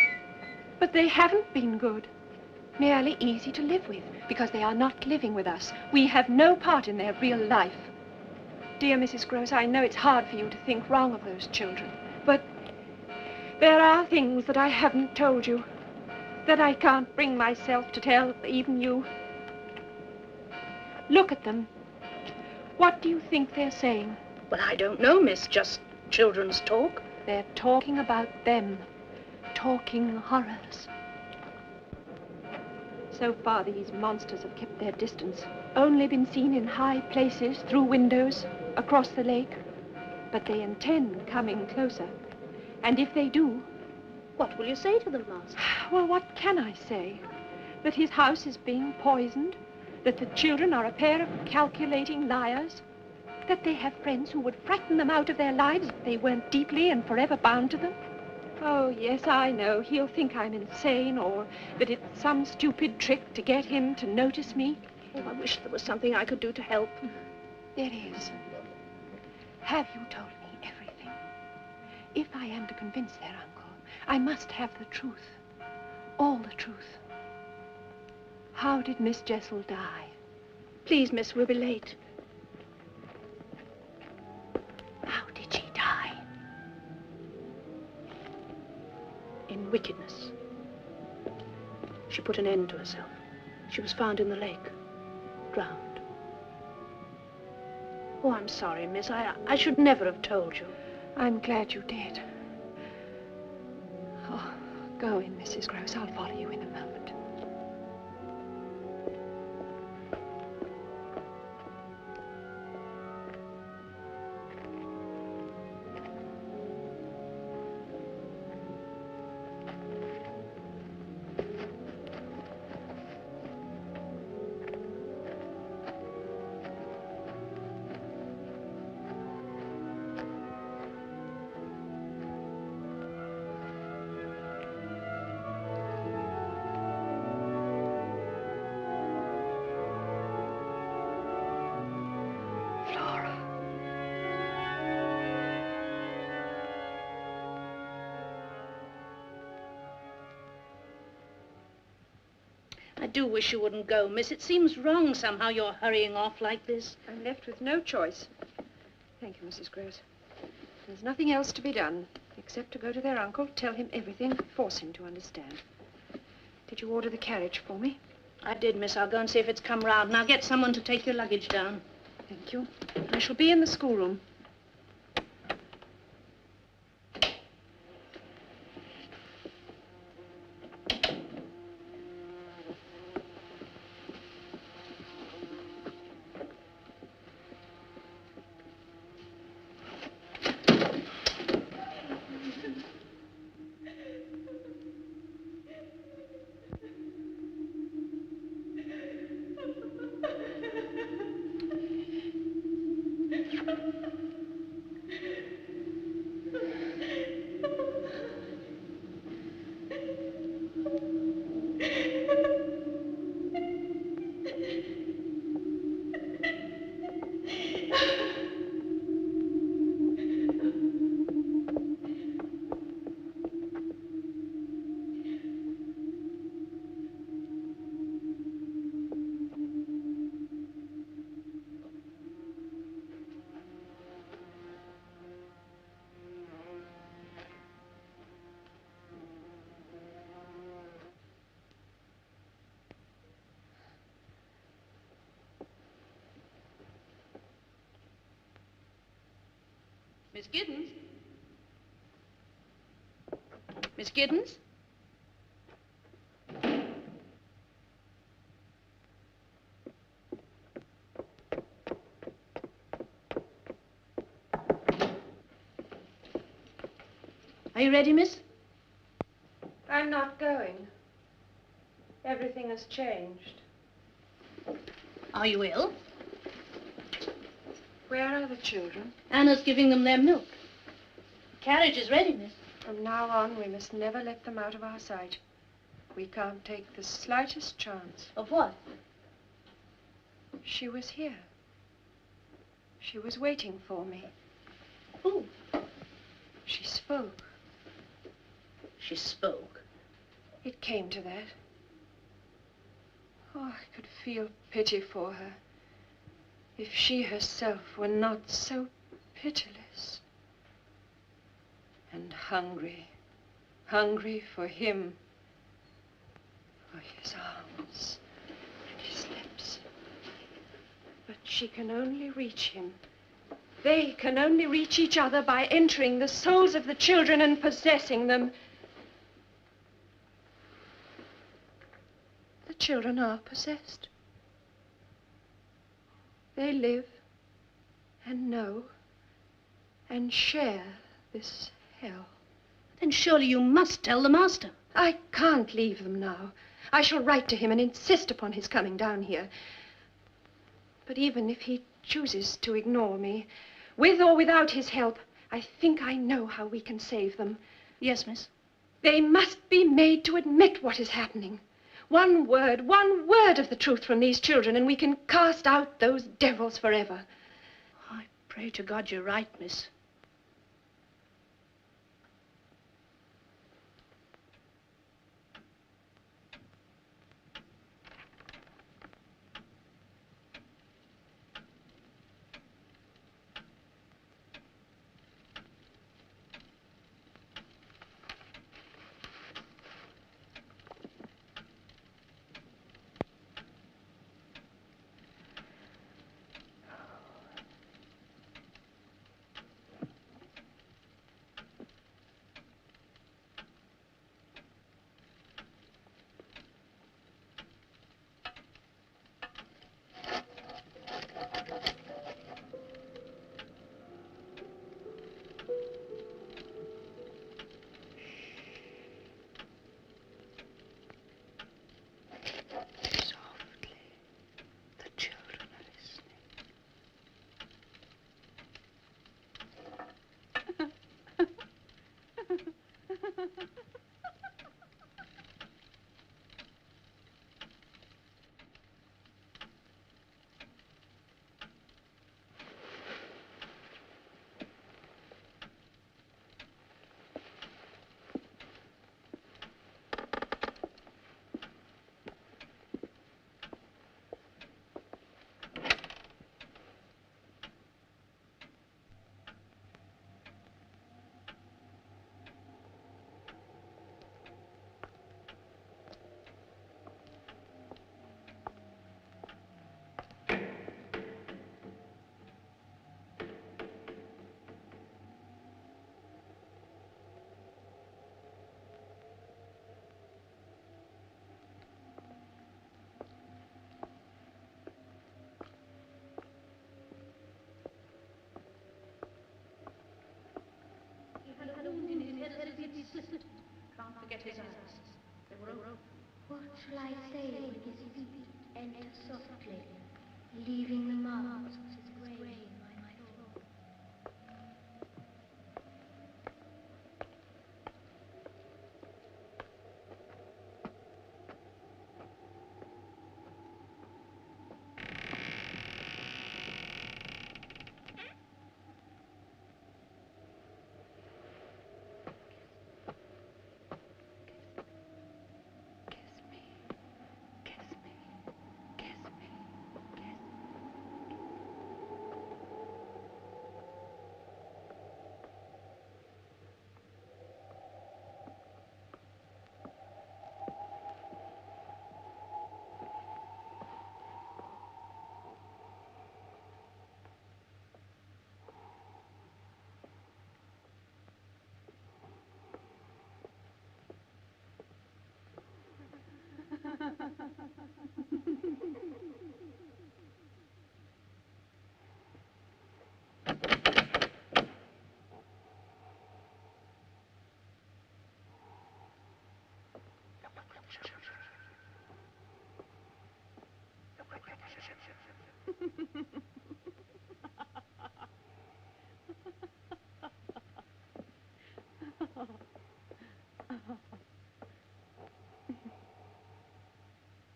S2: But they haven't been good. Merely easy to live with, because they are not living with us. We have no part in their real life. Dear Mrs. Gross, I know it's hard for you to think wrong of those children, but there are things that I haven't told you, that I can't bring myself to tell even you. Look at them. What do you think they're saying?
S5: Well, I don't know, miss. Just children's talk.
S2: They're talking about them. Talking horrors. So far, these monsters have kept their distance. Only been seen in high places, through windows, across the lake. But they intend coming closer. And if they do...
S5: What will you say to them, Master?
S2: Well, what can I say? That his house is being poisoned? That the children are a pair of calculating liars? That they have friends who would frighten them out of their lives if they weren't deeply and forever bound to them? Oh, yes, I know. He'll think I'm insane, or that it's some stupid trick to get him to notice me.
S5: Oh, I wish there was something I could do to help.
S2: There is. Have you told me everything? If I am to convince their uncle, I must have the truth. All the truth. How did Miss Jessel die?
S5: Please, miss, we'll be late.
S2: How did she die?
S5: In wickedness. She put an end to herself. She was found in the lake, drowned. Oh, I'm sorry, miss. I should never have told you.
S2: I'm glad you did. Oh, go in, Mrs. Gross. I'll follow you in a moment.
S5: I do wish you wouldn't go, miss. It seems wrong somehow you're hurrying off like this.
S2: I'm left with no choice. Thank you, Mrs. Gross. There's nothing else to be done, except to go to their uncle, tell him everything, force him to understand. Did you order the carriage for me?
S5: I did, miss. I'll go and see if it's come round. Now get someone to take your luggage down.
S2: Thank you. I shall be in the schoolroom.
S5: Miss Giddens? Miss Giddens? Are you ready, miss?
S2: I'm not going. Everything has changed.
S5: Are you ill?
S2: Where are the children?
S5: Anna's giving them their milk. The carriage is ready, miss.
S2: From now on, we must never let them out of our sight. We can't take the slightest chance.
S5: Of what?
S2: She was here. She was waiting for me.
S5: Who?
S2: She spoke.
S5: She spoke.
S2: It came to that. Oh, I could feel pity for her. If she herself were not so pitiless. And hungry. Hungry for him. For his arms and his lips. But she can only reach him. They can only reach each other by entering the souls of the children and possessing them. The children are possessed. They live and know and share this hell.
S5: Then surely you must tell the master.
S2: I can't leave them now. I shall write to him and insist upon his coming down here. But even if he chooses to ignore me, with or without his help, I think I know how we can save them.
S5: Yes, miss.
S2: They must be made to admit what is happening. One word of the truth from these children, and we can cast out those devils forever.
S5: I pray to God you're right, miss. Can't forget his eyes. They were open.
S1: What shall I say when his feet enter softly, leaving the marks of his grave on my floor?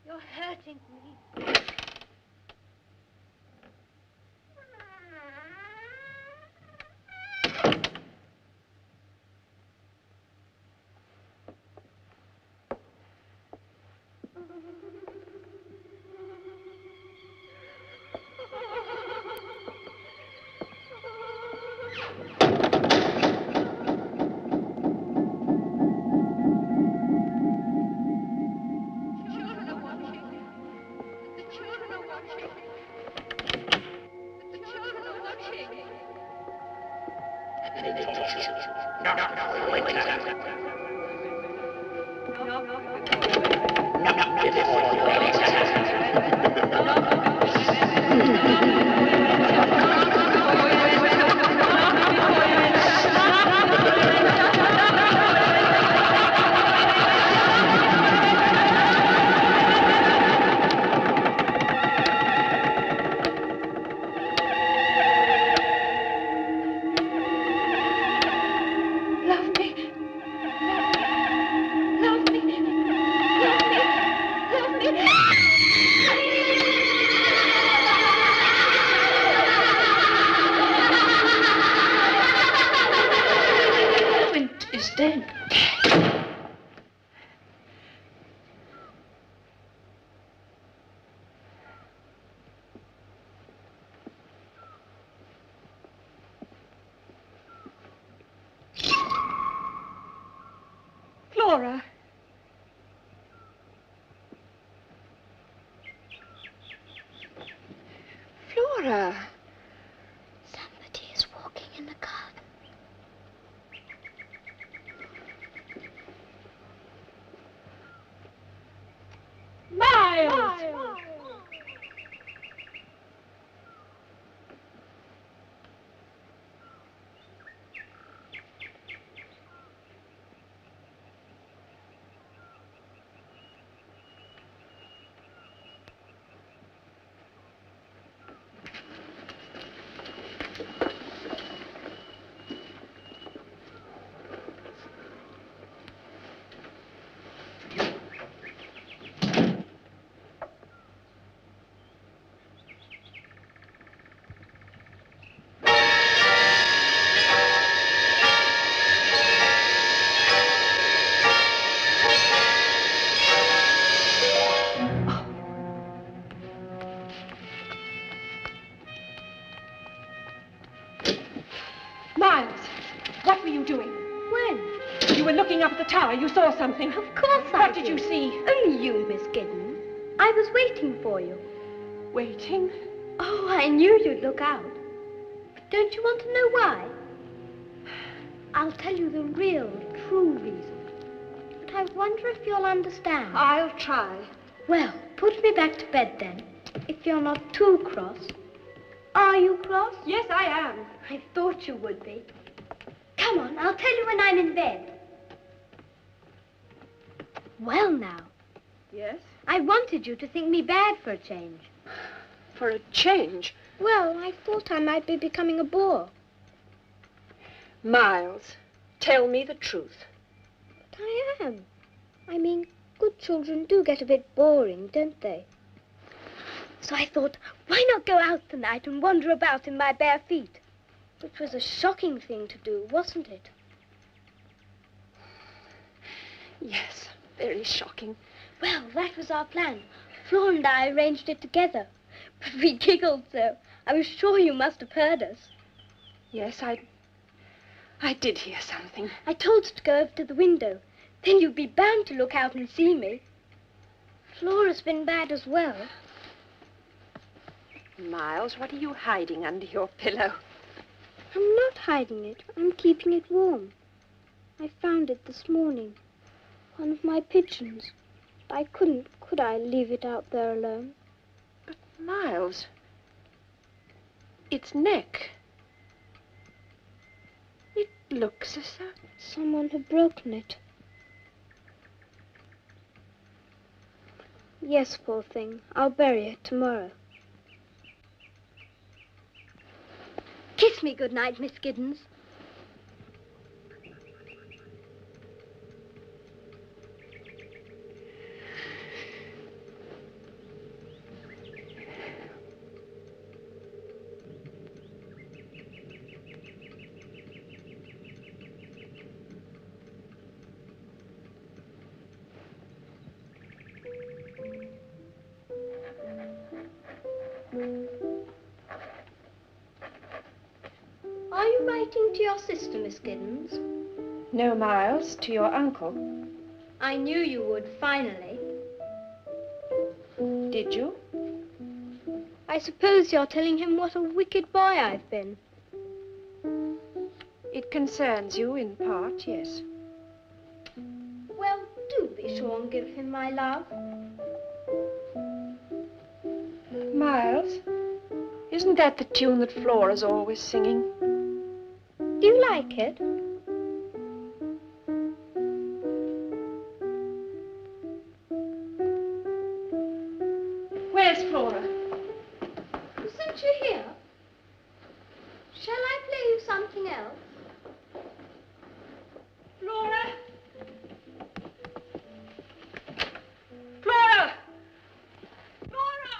S2: You're hurting me.
S7: No.
S2: Flora. Flora.
S1: Somebody is walking in the garden.
S2: Miles! Miles, what were you doing?
S1: When?
S2: You were looking up at the tower. You saw something.
S1: Of course I
S2: What did you see?
S1: Only you, Miss Giddens. I was waiting for you.
S2: Waiting?
S1: Oh, I knew you'd look out. But don't you want to know why? I'll tell you the real, true reason. But I wonder if you'll understand.
S2: I'll try.
S1: Well, put me back to bed then, if you're not too cross. Are you cross?
S2: Yes, I am.
S1: I thought you would be. Come on, I'll tell you when I'm in bed. Well, now,
S2: Yes?
S1: I wanted you to think me bad for a change.
S2: For a change.
S1: Well, I thought I might be becoming a bore.
S2: Miles, tell me the truth.
S1: But I am. I mean, good children do get a bit boring, don't they? So I thought, why not go out tonight and wander about in my bare feet? Which was a shocking thing to do, wasn't it?
S2: Yes, very shocking.
S1: Well, that was our plan. Flora and I arranged it together. But we giggled so. I was sure you must have heard us.
S2: Yes, I did hear something.
S1: I told her to go over to the window. Then you'd be bound to look out and see me. Flora's been bad as well.
S2: Miles, what are you hiding under your pillow?
S1: I'm not hiding it. I'm keeping it warm. I found it this morning. One of my pigeons. I couldn't, could I, leave it out there alone?
S2: But, Miles, its neck. It looks as though...
S1: Someone had broken it. Yes, poor thing. I'll bury it tomorrow. Kiss me good night, Miss Giddens. Are you writing to your sister, Miss Giddens?
S2: No, Miles, to your uncle.
S1: I knew you would, finally.
S2: Did you?
S1: I suppose you're telling him what a wicked boy I've been.
S2: It concerns you in part, yes.
S1: Well, do be sure and give him my love.
S2: Miles, isn't that the tune that Flora's always singing?
S1: Do you like it?
S2: Where's Flora?
S1: Isn't she here? Shall I play you something else?
S2: Flora! Flora! Flora!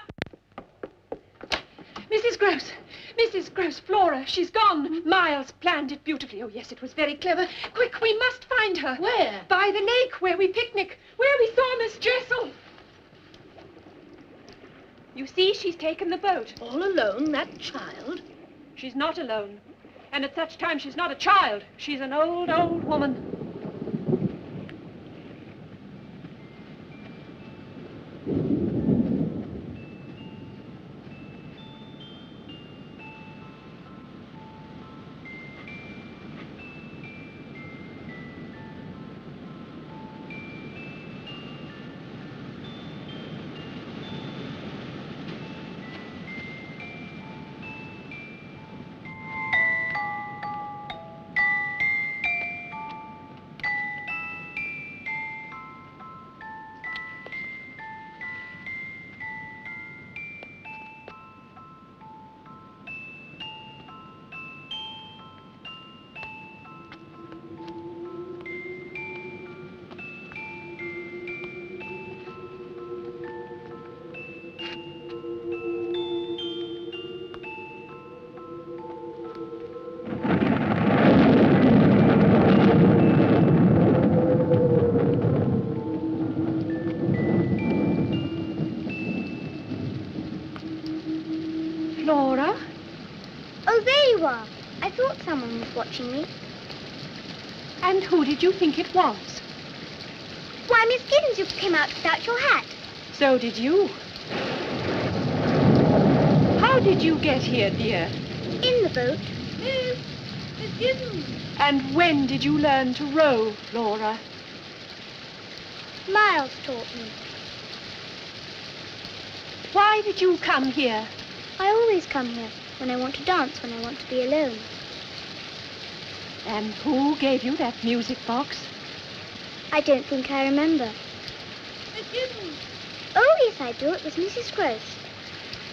S2: Mrs. Gross! Mrs. Gross, Flora, she's gone. Miles planned it beautifully. Oh, yes, it was very clever. Quick, we must find her.
S5: Where?
S2: By the lake, where we picnic, where we saw Miss Jessel. You see, she's taken the boat.
S5: All alone, that child?
S2: She's not alone. And at such time, she's not a child. She's an old, old woman. Flora?
S1: Oh, there you are. I thought someone was watching me.
S2: And who did you think it was?
S1: Why, Miss Giddens, you came out without your hat.
S2: So did you. How did you get here, dear?
S1: In the boat.
S5: Miss Giddens.
S2: And when did you learn to row, Flora?
S1: Miles taught me.
S2: Why did you come here?
S1: I always come here when I want to dance, when I want to be alone.
S2: And who gave you that music box?
S1: I don't think I remember.
S5: Miss Giddens.
S1: Oh, yes, I do. It was Mrs. Gross.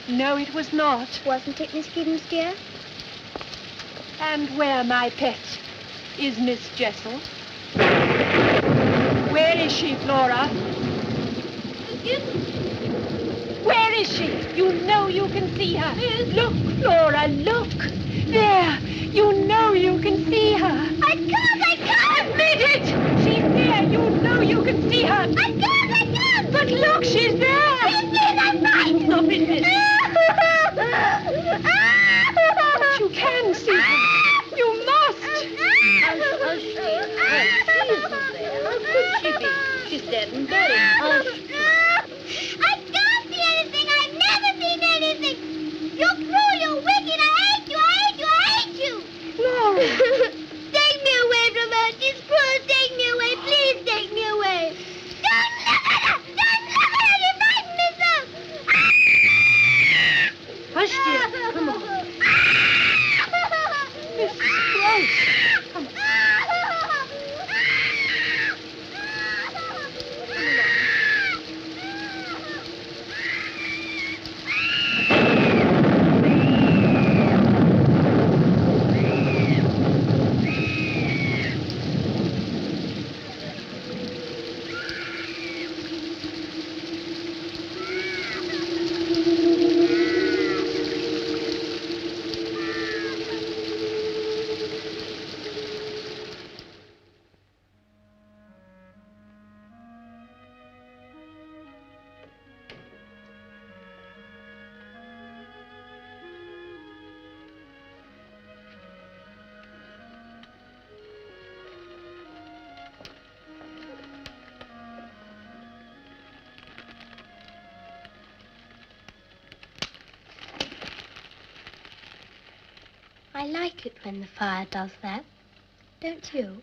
S2: No, it was not.
S1: Wasn't it, Miss Giddens, dear?
S2: And where, my pet, is Miss Jessel? Where is she, Flora?
S5: Miss Giddens.
S2: Where is she? You know you can see her. Look, Flora, look. There. You know you can see her.
S1: I can't!
S2: Admit it! She's there. You know you can see her.
S1: I can't!
S2: But look, she's there.
S1: I'm right!
S5: Stop it, miss.
S2: But you can see her. You must.
S5: Hush, dear. She isn't there. How could she be? She's dead and buried. Hush.
S1: I can't see anything. I've never seen anything. You're cruel. You're wicked. I hate you. I hate you.
S2: Flora.
S1: Take me away from her. She's cruel. Take me away. Please take me away. Don't look at her. Don't look at her. You frighten me so.
S5: Hush, dear. Come on.
S2: Miss Gross. Come on.
S1: I like it when the fire does that. Don't you?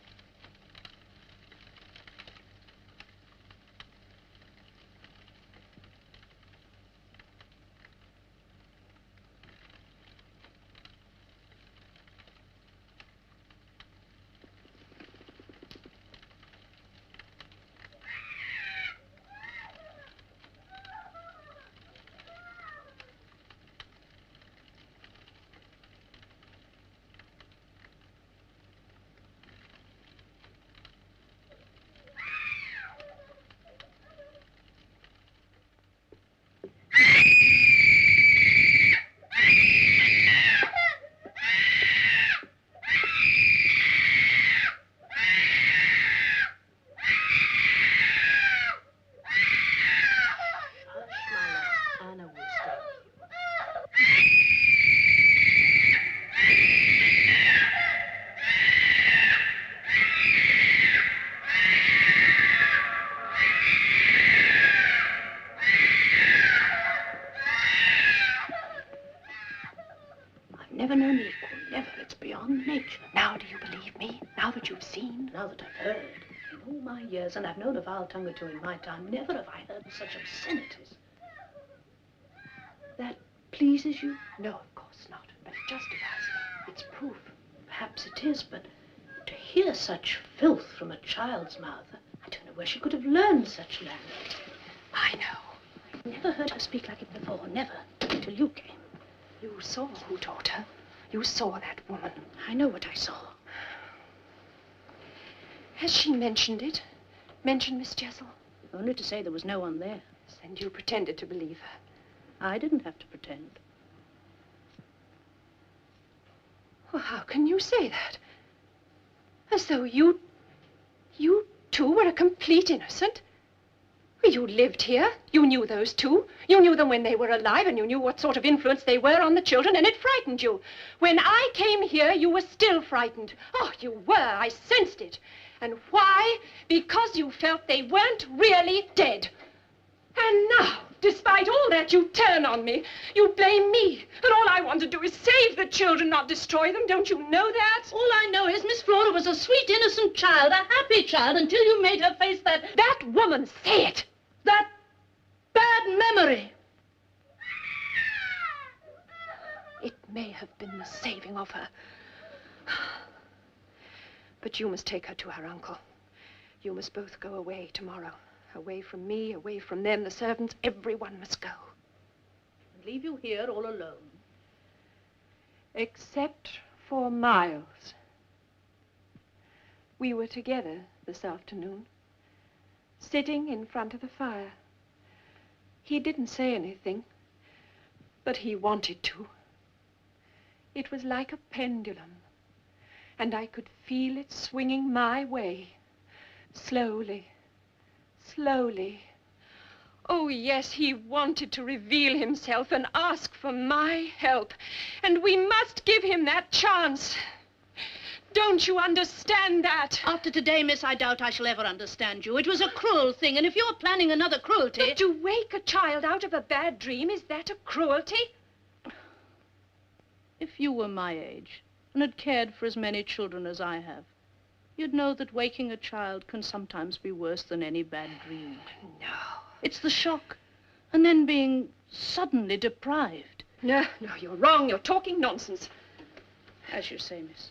S5: never known the equal. Never. It's beyond nature.
S2: Now do you believe me? Now that you've seen?
S5: Now that I've heard. In all my years, and I've known a vile tongue or two in my time, never have I heard such obscenities. That pleases you?
S2: No, of course not. But it justifies me. It's proof.
S5: Perhaps it is, but to hear such filth from a child's mouth, I don't know where she could have learned such language.
S2: I know.
S5: I never heard her speak like it before, never, till you came.
S2: You saw who taught her. You saw that woman.
S5: I know what I saw.
S2: Has she mentioned it? Mentioned Miss Jessel?
S5: Only to say there was no one there.
S2: And you pretended to believe her.
S5: I didn't have to pretend.
S2: Well, how can you say that? As though you too were a complete innocent? Well, you lived here. You knew those two. You knew them when they were alive, and you knew what sort of influence they were on the children, and it frightened you. When I came here, you were still frightened. Oh, you were. I sensed it. And why? Because you felt they weren't really dead. And now, despite all that, you turn on me. You blame me. And all I want to do is save the children, not destroy them. Don't you know that?
S5: All I know is Miss Flora was a sweet, innocent child, a happy child, until you made her face that...
S2: That woman, say it.
S5: That bad memory.
S2: It may have been the saving of her. But you must take her to her uncle. You must both go away tomorrow. Away from me, away from them, the servants, everyone must go.
S5: And leave you here all alone.
S2: Except for Miles. We were together this afternoon, sitting in front of the fire. He didn't say anything, but he wanted to. It was like a pendulum, and I could feel it swinging my way, slowly. Slowly. Oh, yes, he wanted to reveal himself and ask for my help. And we must give him that chance. Don't you understand that?
S5: After today, miss, I doubt I shall ever understand you. It was a cruel thing, and if you're planning another cruelty...
S2: But to wake a child out of a bad dream, is that a cruelty?
S5: If you were my age and had cared for as many children as I have, you'd know that waking a child can sometimes be worse than any bad dream.
S2: No.
S5: It's the shock, and then being suddenly deprived.
S2: No, you're wrong. You're talking nonsense.
S5: As you say, miss.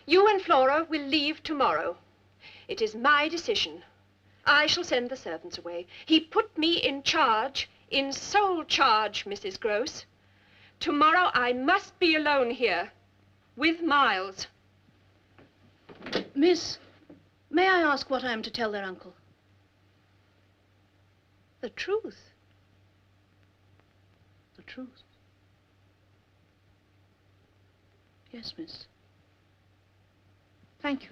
S2: You and Flora will leave tomorrow. It is my decision. I shall send the servants away. He put me in charge, in sole charge, Mrs. Gross. Tomorrow I must be alone here, with Miles.
S5: Miss, may I ask what I am to tell their uncle?
S2: The truth.
S5: The truth? Yes, miss. Thank you.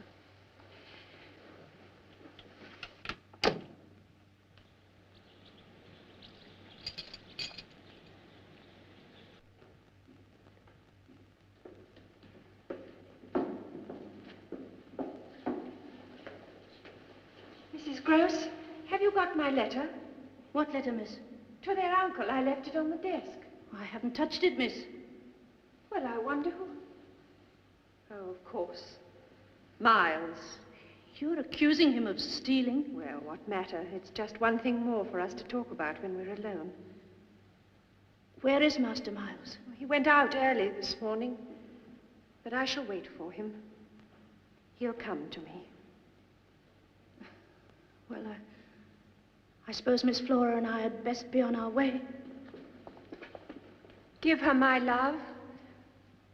S2: Mrs. Gross, have you got my letter?
S5: What letter, miss?
S2: To their uncle. I left it on the desk.
S5: I haven't touched it, miss.
S2: Well, I wonder who... Oh, of course. Miles.
S5: You're accusing him of stealing?
S2: Well, what matter? It's just one thing more for us to talk about when we're alone.
S5: Where is Master Miles?
S2: He went out early this morning, but I shall wait for him. He'll come to me.
S5: Well, I suppose Miss Flora and I had best be on our way.
S2: Give her my love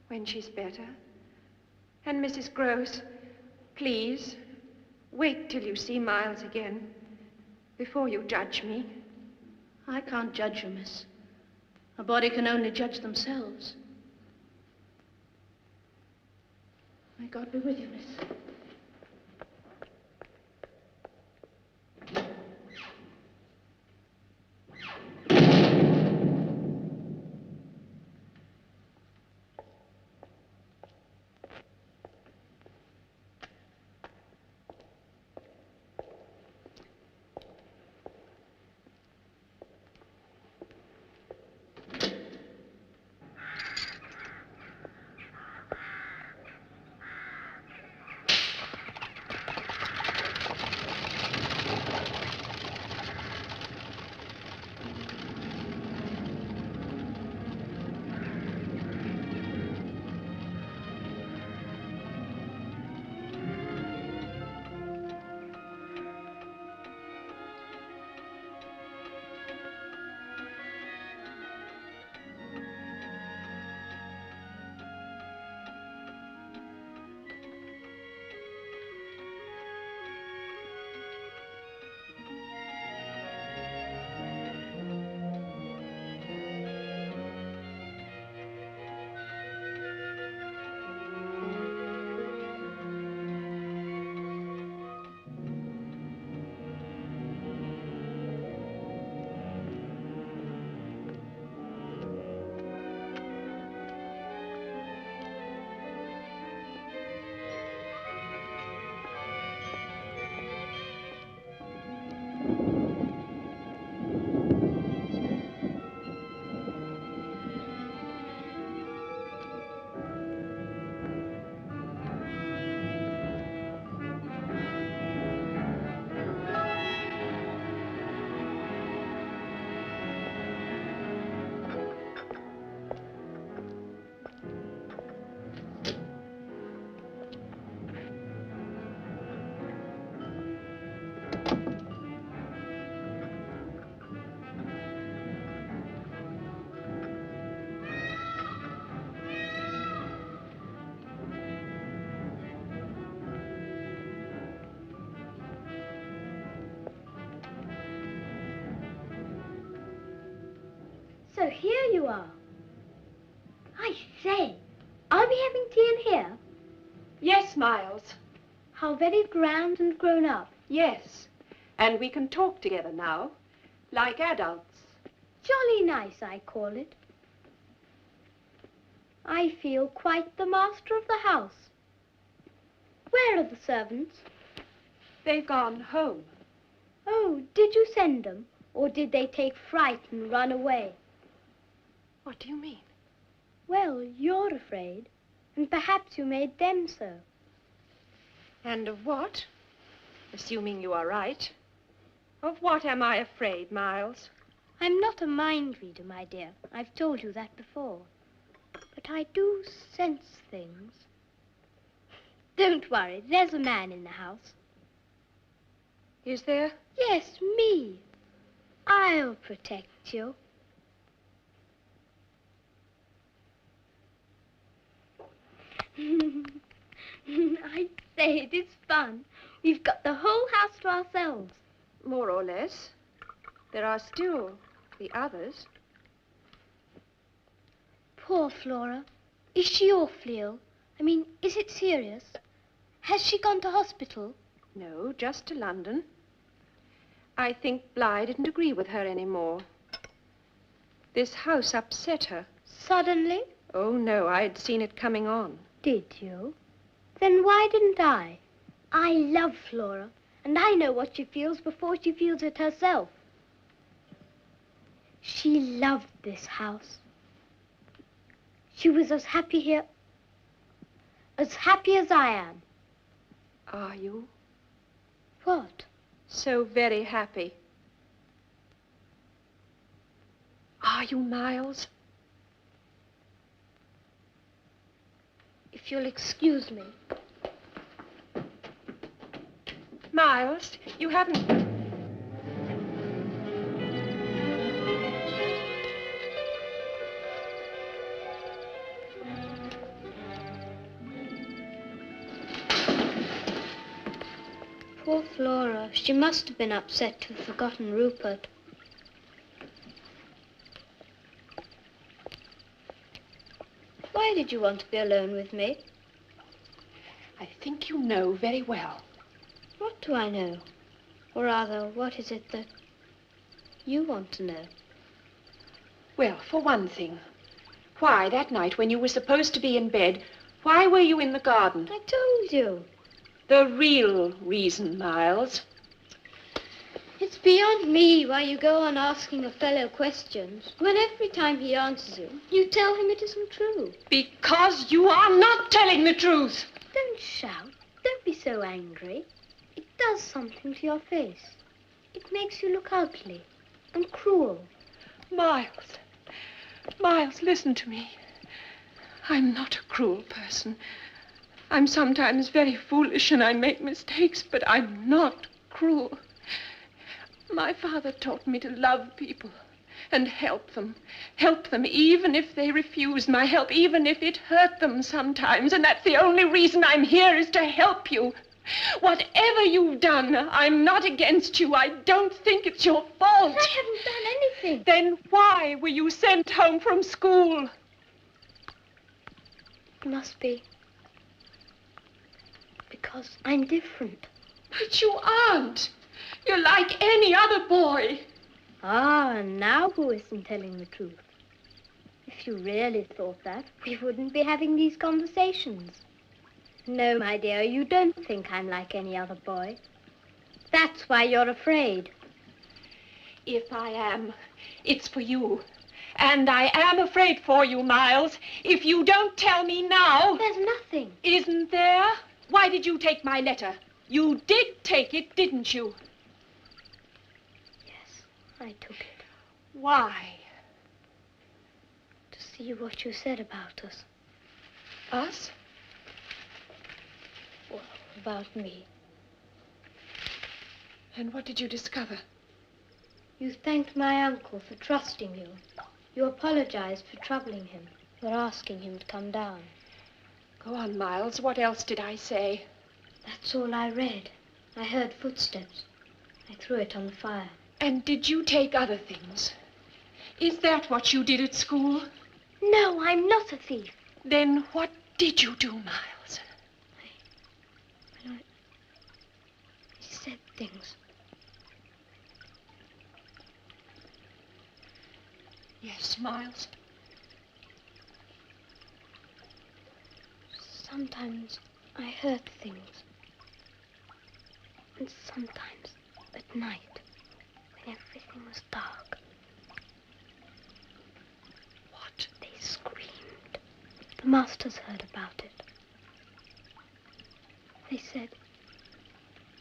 S2: when she's better. And Mrs. Gross, please, wait till you see Miles again before you judge me.
S5: I can't judge you, miss. A body can only judge themselves. May God be with you, miss.
S1: So here you are. I say, are we having tea in here?
S2: Yes, Miles.
S1: How very grand and grown up.
S2: Yes. And we can talk together now, like adults.
S1: Jolly nice, I call it. I feel quite the master of the house. Where are the servants?
S2: They've gone home.
S1: Oh, did you send them? Or did they take fright and run away?
S2: What do you mean?
S1: Well, you're afraid, and perhaps you made them so.
S2: And of what? Assuming you are right. Of what am I afraid, Miles?
S1: I'm not a mind reader, my dear. I've told you that before. But I do sense things. Don't worry, there's a man in the house.
S2: Is there?
S1: Yes, me. I'll protect you. I say, it is fun. We've got the whole house to ourselves.
S2: More or less. There are still the others.
S1: Poor Flora. Is she awfully ill? I mean, is it serious? Has she gone to hospital?
S2: No, just to London. I think Bly didn't agree with her anymore. This house upset her.
S1: Suddenly?
S2: Oh, no, I'd seen it coming on.
S1: Did you? Then why didn't I? I love Flora, and I know what she feels before she feels it herself. She loved this house. She was as happy here, as happy as I am.
S2: Are you?
S1: What?
S2: So very happy. Are you, Miles?
S1: If you'll excuse me.
S2: Miles, you haven't...
S1: Poor Flora. She must have been upset to have forgotten Rupert. Why did you want to be alone with me?
S2: I think you know very well.
S1: What do I know? Or rather, what is it that you want to know?
S2: Well, for one thing, why, that night when you were supposed to be in bed, why were you in the garden?
S1: I told you.
S2: The real reason, Miles.
S1: It's beyond me why you go on asking a fellow questions when every time he answers you tell him it isn't true.
S2: Because you are not telling the truth.
S1: Don't shout. Don't be so angry. It does something to your face. It makes you look ugly and cruel.
S2: Miles, Miles, listen to me. I'm not a cruel person. I'm sometimes very foolish and I make mistakes, but I'm not cruel. My father taught me to love people and help them even if they refuse my help, even if it hurt them sometimes. And that's the only reason I'm here, is to help you. Whatever you've done, I'm not against you. I don't think it's your fault.
S1: I haven't done anything.
S2: Then why were you sent home from school?
S1: It must be because I'm different.
S2: But you aren't. You're like any other boy.
S1: Ah, and now who isn't telling the truth? If you really thought that, we wouldn't be having these conversations. No, my dear, you don't think I'm like any other boy. That's why you're afraid.
S2: If I am, it's for you. And I am afraid for you, Miles. If you don't tell me now...
S1: There's nothing.
S2: Isn't there? Why did you take my letter? You did take it, didn't you?
S1: Yes, I took it.
S2: Why?
S1: To see what you said about us.
S2: Us?
S1: Well, about me.
S2: And what did you discover?
S1: You thanked my uncle for trusting you. You apologized for troubling him, for asking him to come down.
S2: Go on, Miles. What else did I say?
S1: That's all I read. I heard footsteps. I threw it on the fire.
S2: And did you take other things? Is that what you did at school?
S1: No, I'm not a thief.
S2: Then what did you do, Miles?
S1: I said things.
S2: Yes, Miles.
S1: Sometimes I heard things. And sometimes at night, when everything was dark.
S2: What?
S1: They screamed. The masters heard about it. They said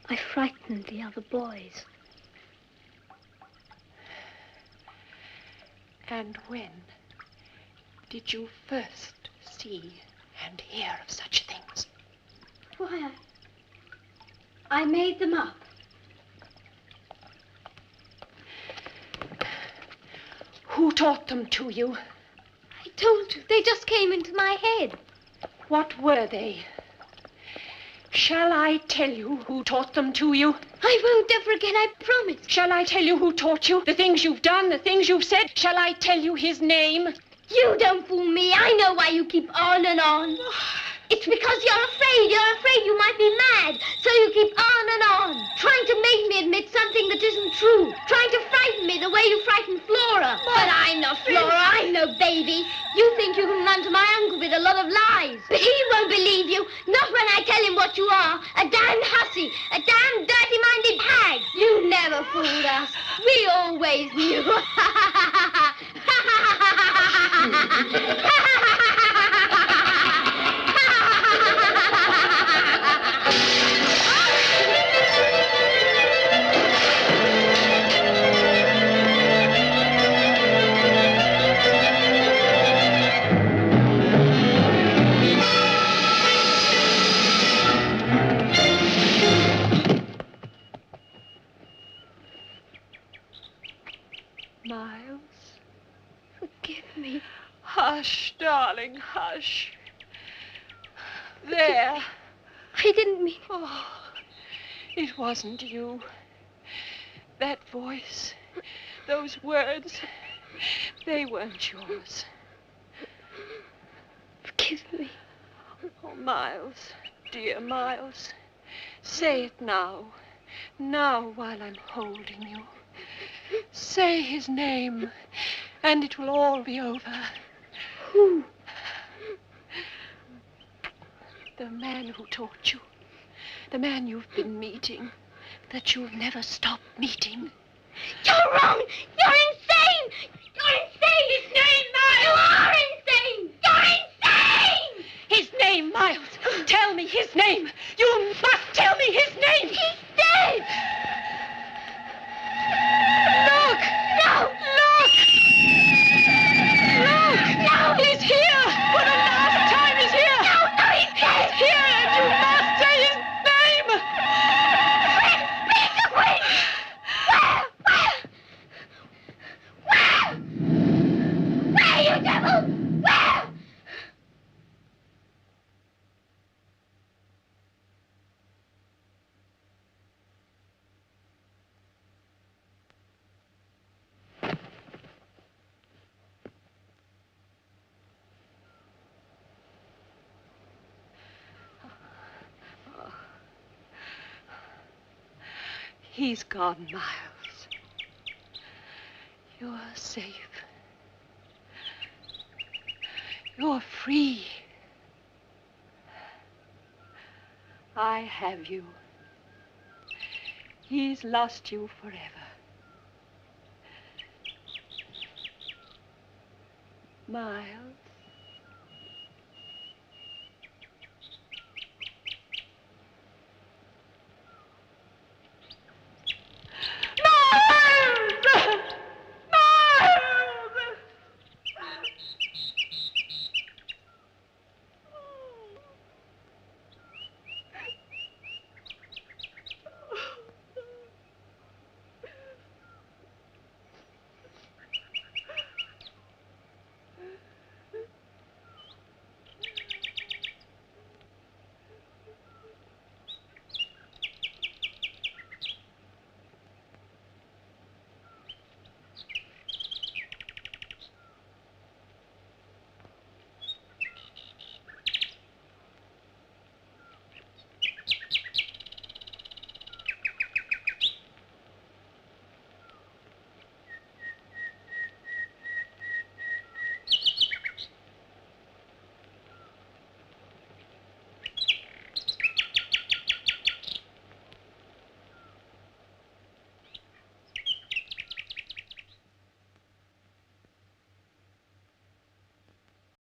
S1: I frightened the other boys.
S2: And when did you first see and hear of such things?
S1: Why, I made them up.
S2: Who taught them to you?
S1: I told you, they just came into my head.
S2: What were they? Shall I tell you who taught them to you?
S1: I won't ever again, I promise.
S2: Shall I tell you who taught you? The things you've done, the things you've said? Shall I tell you his name?
S1: You don't fool me. I know why you keep on and on. It's because you're afraid. You're afraid you might be mad. So you keep on and on, trying to make me admit something that isn't true. Trying to frighten me the way you frightened Flora. But I'm not Flora. I'm no baby. You think you can run to my uncle with a lot of lies. But he won't believe you. Not when I tell him what you are. A damned hussy. A damned dirty-minded hag. You never fooled us. We always knew.
S2: Miles?
S1: Forgive me.
S2: Hush, darling, hush. There.
S1: I didn't mean...
S2: Oh, it wasn't you. That voice, those words, they weren't yours.
S1: Forgive me.
S2: Oh, Miles, dear Miles, say it now. Now, while I'm holding you. Say his name, and it will all be over.
S1: Who?
S2: The man who taught you. The man you've been meeting. That you'll never stop meeting.
S1: You're wrong! You're insane! You're insane! His name, Miles! You are insane! You're insane!
S2: His name, Miles! Tell me his name! You must tell me his name!
S1: He's dead!
S2: Look!
S1: No!
S2: Look! Look!
S1: No!
S2: He's here! For the last time, he's here!
S1: No, he's dead!
S2: He's here, and you must say his name!
S1: Where? Where, you devil? Where?
S2: He's gone, Miles. You're safe. You're free. I have you. He's lost you forever. Miles.